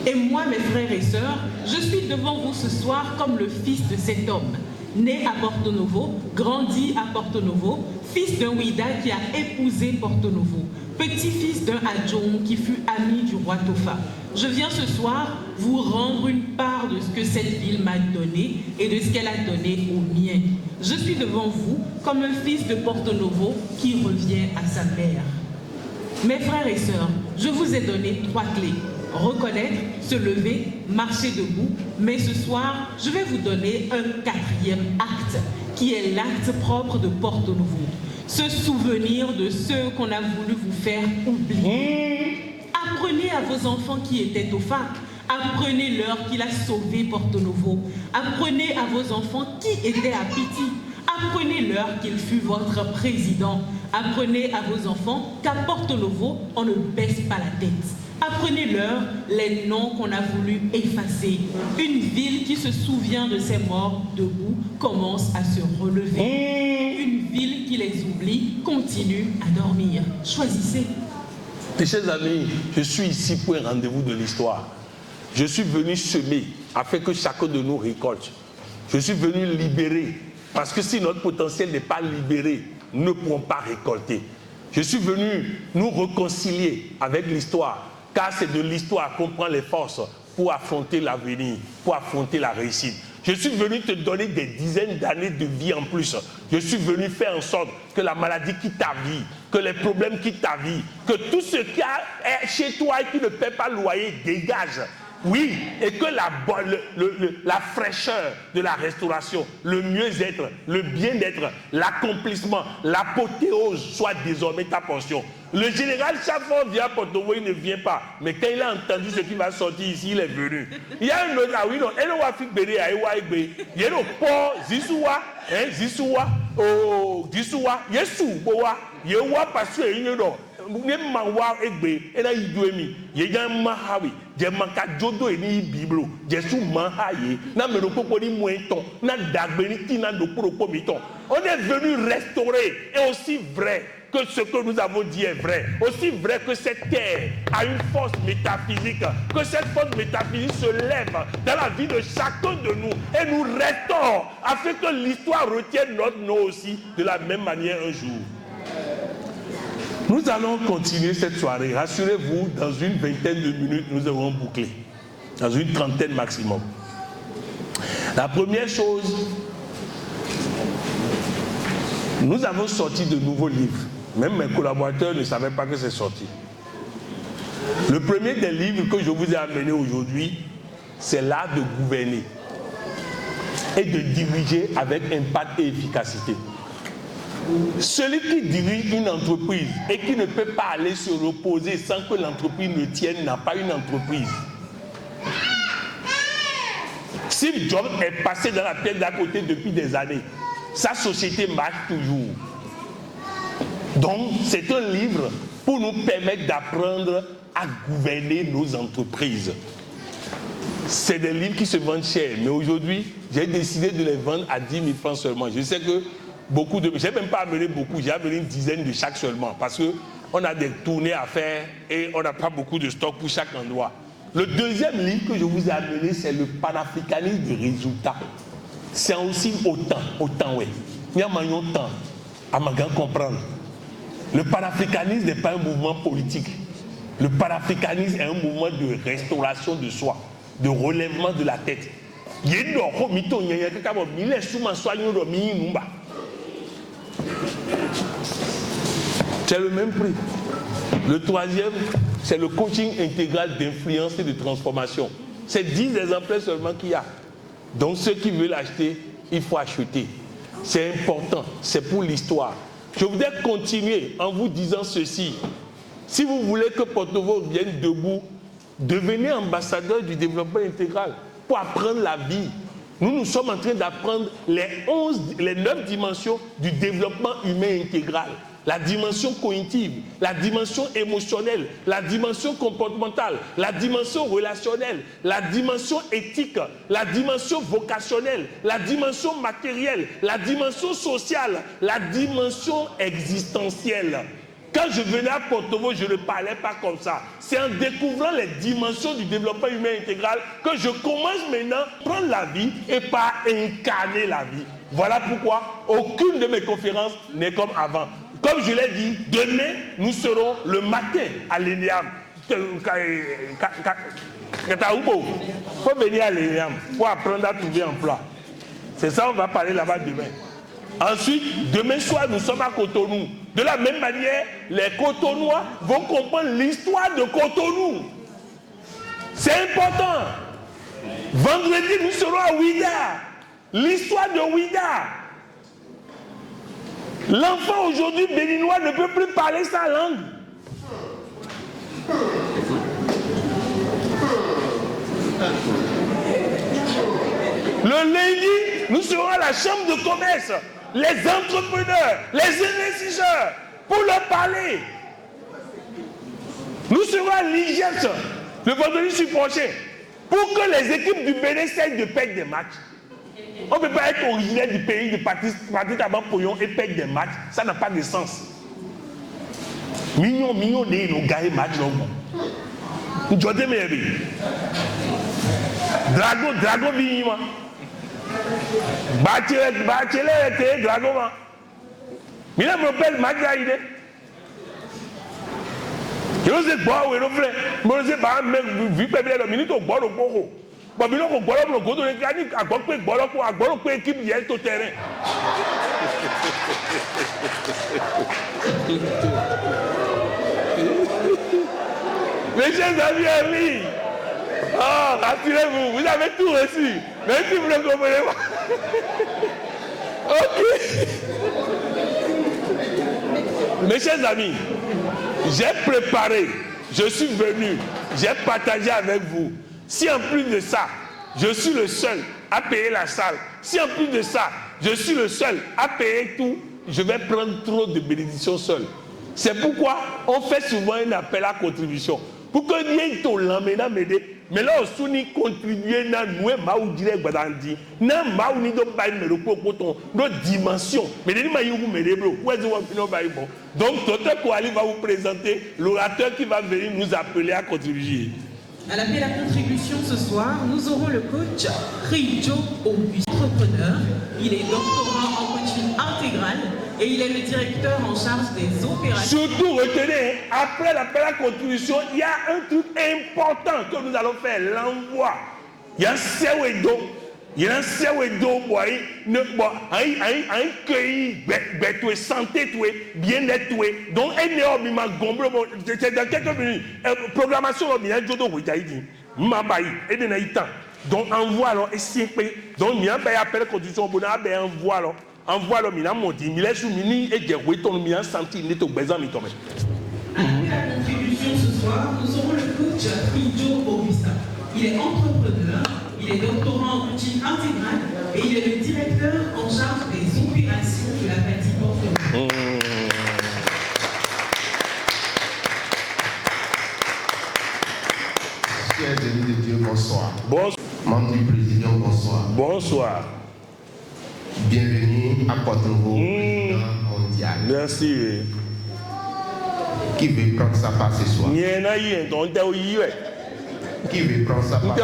Et moi, mes frères et sœurs, je suis devant vous ce soir comme le fils de cet homme, né à Porto Novo, grandi à Porto Novo, fils d'un Ouida qui a épousé Porto Novo, petit-fils d'un Adjong qui fut ami du roi Tofa. Je viens ce soir vous rendre une part de ce que cette ville m'a donné et de ce qu'elle a donné au mien. Je suis devant vous comme un fils de Porto Novo qui revient à sa mère. Mes frères et sœurs, je vous ai donné 3 clés. Reconnaître, se lever, marcher debout. Mais ce soir, je vais vous donner un 4e acte, qui est l'acte propre de Porto Novo. Se souvenir de ceux qu'on a voulu vous faire oublier. Apprenez à vos enfants qui étaient au FAC. Apprenez-leur qu'il a sauvé Porto Novo. Apprenez à vos enfants qui étaient à Piti. Apprenez-leur qu'il fut votre président. Apprenez à vos enfants qu'à Porto Novo, on ne baisse pas la tête. Apprenez-leur les noms qu'on a voulu effacer. Une ville qui se souvient de ses morts debout commence à se relever. Une ville qui les oublie continue à dormir. Choisissez. Mes chers amis, je suis ici pour un rendez-vous de l'histoire. Je suis venu semer afin que chacun de nous récolte. Je suis venu libérer parce que si notre potentiel n'est pas libéré, nous ne pourrons pas récolter. Je suis venu nous réconcilier avec l'histoire, car c'est de l'histoire qu'on prend les forces pour affronter l'avenir, pour affronter la réussite. Je suis venu te donner des dizaines d'années de vie en plus. Je suis venu faire en sorte que la maladie quitte ta vie, que les problèmes quittent ta vie, que tout ce qui est chez toi et qui ne paie pas le loyer dégage. Oui, et que la fraîcheur de la restauration, le mieux-être, le bien-être, l'accomplissement, l'apothéose soit désormais ta portion. Le général, chaque fois vient à Porto Novo, il ne vient pas. Mais quand il a entendu ce qui va sortir ici, il est venu. Il y a un autre, ah oui, non, il y a un autre, il y a un port, Zisuwa, Zisuwa, oh, Zisuwa, Yesu, Boa, Yewa, parce qu'il y a un autre. Ne mawa egbe ena iduemi ye jan mahawi je manka jodo eni biblo Jesu mahaye na me ropopo ni moeton na dagbe ni tina do propo miton. On est venu restaurer et aussi vrai que ce que nous avons dit est vrai, aussi vrai que cette terre a une force métaphysique, que cette force métaphysique se lève dans la vie de chacun de nous et nous restaure afin que l'histoire retienne notre nom aussi de la même manière un jour. Nous allons continuer cette soirée. Rassurez-vous, dans une vingtaine de minutes, nous aurons bouclé. Dans une trentaine maximum. La première chose, Nous avons sorti de nouveaux livres. Même mes collaborateurs ne savaient pas que c'est sorti. Le premier des livres que je vous ai amené aujourd'hui, c'est l'art de gouverner et de diriger avec impact et efficacité. Celui qui dirige une entreprise et qui ne peut pas aller se reposer sans que l'entreprise ne tienne n'a pas une entreprise. Steve Jobs est passé dans la pièce d'à côté depuis des années. Sa société marche toujours. Donc, c'est un livre pour nous permettre d'apprendre à gouverner nos entreprises. C'est des livres qui se vendent cher, mais aujourd'hui, j'ai décidé de les vendre à 10 000 francs seulement. Je sais que beaucoup de... Je n'ai même pas amené beaucoup, j'ai amené une dizaine de chaque seulement, parce qu'on a des tournées à faire et on n'a pas beaucoup de stock pour chaque endroit. Le deuxième livre que je vous ai amené, c'est le panafricanisme de résultats. C'est aussi autant, oui. Il y a un temps à ma grande comprendre. Le panafricanisme n'est pas un mouvement politique. Le panafricanisme est un mouvement de restauration de soi, de relèvement de la tête. C'est le même prix. Le troisième, c'est le coaching intégral d'influence et de transformation. C'est 10 exemplaires seulement qu'il y a. Donc ceux qui veulent acheter, il faut acheter. C'est important, c'est pour l'histoire. Je voudrais continuer en vous disant ceci. Si vous voulez que Porto-Novo vienne debout, devenez ambassadeur du développement intégral pour apprendre la vie. Nous sommes en train d'apprendre les 9 dimensions du développement humain intégral. La dimension cognitive, la dimension émotionnelle, la dimension comportementale, la dimension relationnelle, la dimension éthique, la dimension vocationnelle, la dimension matérielle, la dimension sociale, la dimension existentielle. Quand je venais à Porto-Novo, je ne parlais pas comme ça. C'est en découvrant les dimensions du développement humain intégral que je commence maintenant à prendre la vie et pas incarner la vie. Voilà pourquoi aucune de mes conférences n'est comme avant. Comme je l'ai dit, demain, nous serons le matin à l'ENIAM. Il faut venir à l'ENIAM pour apprendre à trouver un emploi. C'est ça, on va parler là-bas demain. Ensuite, demain soir, nous sommes à Cotonou. De la même manière, les Cotonouais vont comprendre l'histoire de Cotonou. C'est important. Vendredi, nous serons à Ouida. L'histoire de Ouida. L'enfant aujourd'hui béninois ne peut plus parler sa langue. Le lundi, nous serons à la chambre de commerce, les entrepreneurs, les investisseurs, pour leur parler. Nous serons à l'IGEPS le vendredi prochain, pour que les équipes du Bénin cessent de perdre des matchs. On ne peut pas être originaire du pays de partir avant Poyon et perdre des matchs. Ça n'a pas de sens. Mignon, nous gagnons match. Drago, Mignon. Bachelor, Drago. Mais là, je me rappelle, match là, il est. Je ne sais pas où il est. Je ne sais pas, mais vu que le minute au bord au Boro. Bon, mais là, on va le goût de l'équipe qui est au terrain. Mes chers amis, rassurez-vous, vous avez tout reçu. Même si vous ne comprenez pas. Ok. Mes chers amis, j'ai préparé, je suis venu, j'ai partagé avec vous. Si en plus de ça, je suis le seul à payer la salle, si en plus de ça, je suis le seul à payer tout, je vais prendre trop de bénédictions seul. C'est pourquoi on fait souvent un appel à contribution. Pour que nous tout l'emmène m'aider. Mais là, on souligne contribuer dans nous, maou direct badandi, na maou ni do bail mais le coton, nos dimensions. Mais les maillots vous m'aider bro. Où est-ce que vous bail bon? Donc, Dr Kouali va vous présenter l'orateur qui va venir nous appeler à contribuer. À l'appel à contribution ce soir, nous aurons le coach Rijo Auguste, entrepreneur. Il est doctorant en coaching intégral et il est le directeur en charge des opérations. Surtout, retenez, après l'appel à contribution, il y a un truc important que nous allons faire, l'envoi. Il y a un CEWEDO Il y a un do boy, ne bois, un cueilli, bête, santé, bien-être, donc un énorme gombre, c'est dans quelques minutes. Programmation, il y a un jodo, vous avez dit, Mabaï, et de naïtan. Donc envoie alors, et si, donc il y a un appel à condition, bon, envoie alors, il y a un mot, il y a un mini, et des rouetons, il y a un senti, il est au besoin, il tombe. Après la contribution ce soir, nous aurons le coach Frijo Augustin. Il est entrepreneur, il est doctorant en coaching intégral et il est le directeur en charge des opérations de la partie portfolio. Chers amis de Dieu, bonsoir. Bonsoir. Membre du président, bonsoir. Bonsoir. Bienvenue à Porto-Nouveau, président mondial. Merci. Qui veut prendre sa part ce soir? Qui veut prendre sa part? Qui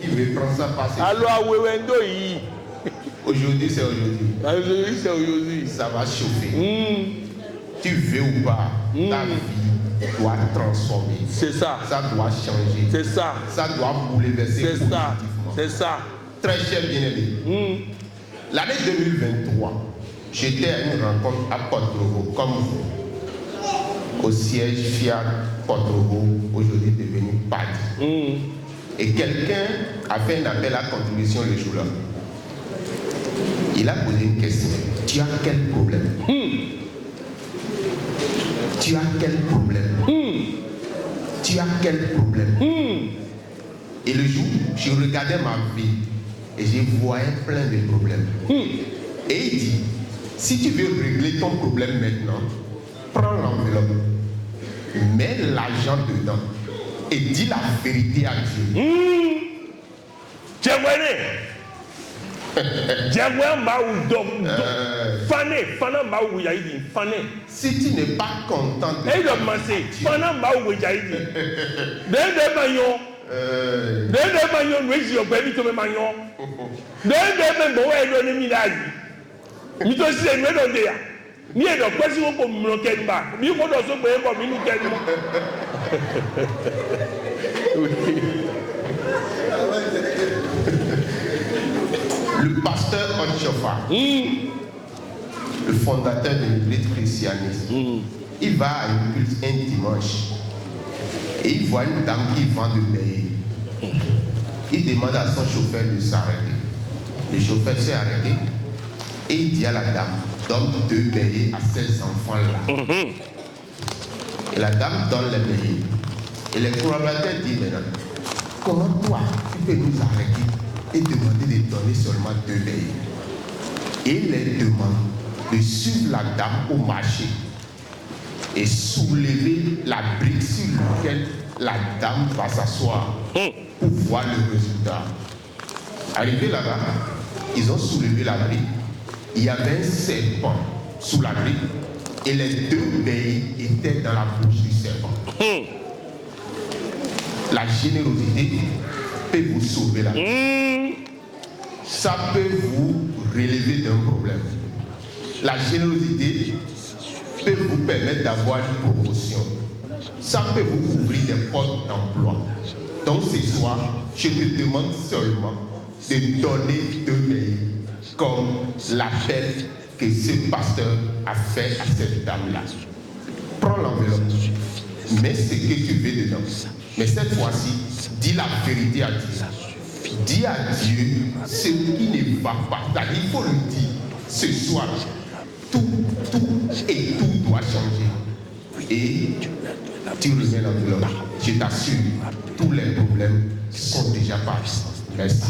veut prendre sa part ce soir? Aujourd'hui, c'est aujourd'hui. Ça va chauffer. Tu veux ou pas, ta vie doit transformer. C'est ça. Ça doit changer. C'est ça. Ça doit bouleverser positivement. C'est ça. Très cher bien-aimé. L'année 2023, j'étais à une rencontre à Porto-Nouveau, comme vous, au siège Fiat Porto-Nouveau, aujourd'hui devenu PAD. Et quelqu'un a fait un appel à contribution le jour-là. Il a posé une question. Tu as quel problème? Tu as quel problème? Tu as quel problème? Et le jour, je regardais ma vie et je voyais plein de problèmes. Et il dit, si tu veux régler ton problème maintenant, prends l'enveloppe, mets l'argent dedans et dis la vérité à Dieu. Si tu n'es pas content de le pasteur Onchofa, le fondateur de l'église christianiste, il va à une culte un dimanche et il voit une dame qui vend de beignets. Il demande à son chauffeur de s'arrêter. Le chauffeur s'est arrêté et il dit à la dame, donne 2 beignets à ces enfants-là. Et la dame donne les beignets. Et le collaborateur dit maintenant, comment toi tu peux nous arrêter et demander de donner seulement 2 beignets? Et il leur demande de suivre la dame au marché et soulever la brique sur laquelle la dame va s'asseoir pour voir le résultat. Arrivé là-bas, ils ont soulevé la brique. Il y avait un serpent sous la brique et les 2 beignets étaient dans la bouche du serpent. La générosité peut vous sauver la vie. Ça peut vous relever d'un problème. La générosité peut vous permettre d'avoir une promotion. Ça peut vous ouvrir des portes d'emploi. Donc ce soir, je te demande seulement de donner 2 beignets comme l'appel que ce pasteur a fait à cette dame-là. Prends l'enveloppe, mets ce que tu veux dedans. Mais cette fois-ci, dis la vérité à Dieu. Dis à Dieu ce qui ne va pas. Il faut le dire ce soir. Tout doit changer. Et tu remets l'enveloppe. Je t'assure, tous les problèmes sont déjà partis. Merci.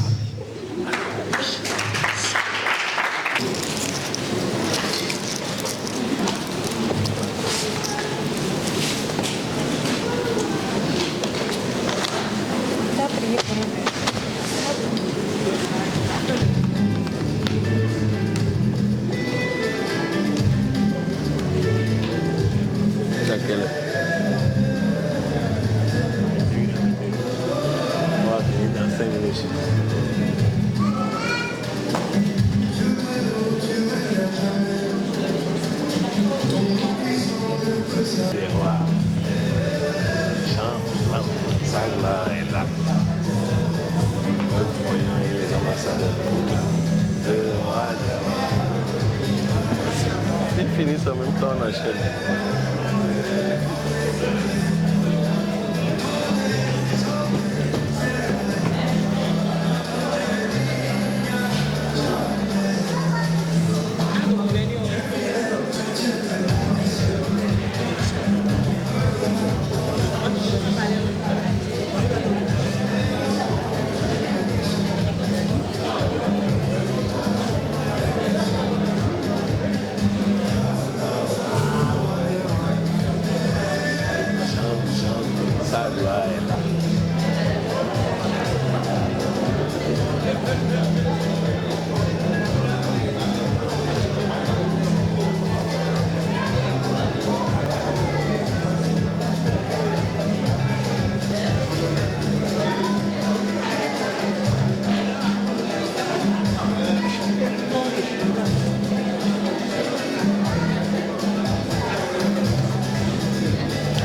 finisse en même temps, on enchaîne.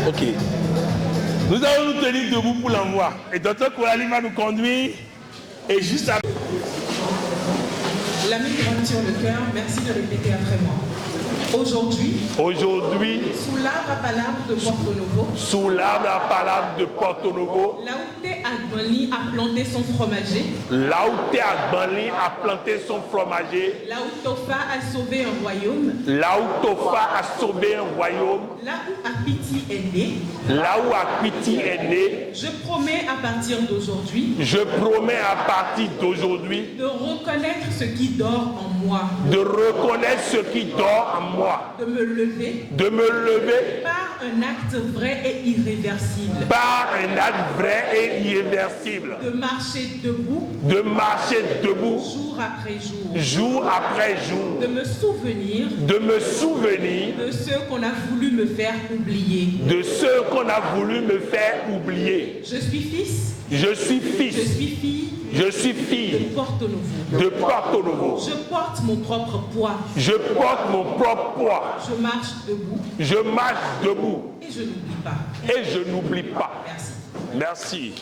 Ok. Nous allons nous tenir debout pour l'envoi. Et Dr Koulali va nous conduire. Et juste après... L'ami droite sur le cœur, merci de répéter après moi. Aujourd'hui, sous l'arbre à palabre de Porto Novo, Laouté Agbanli a planté son fromager. Laoutofa a sauvé un royaume. Là où Apiti est né. Je promets à partir d'aujourd'hui. De reconnaître ce qui dort en moi. De me lever. Par un acte vrai et irréversible. De marcher debout. Jour après jour. De me souvenir. De ceux qu'on a voulu me faire oublier. Je suis fils. Je suis fille. De Porto Novo. Je porte mon propre poids. Je marche debout. Et je n'oublie pas. Merci.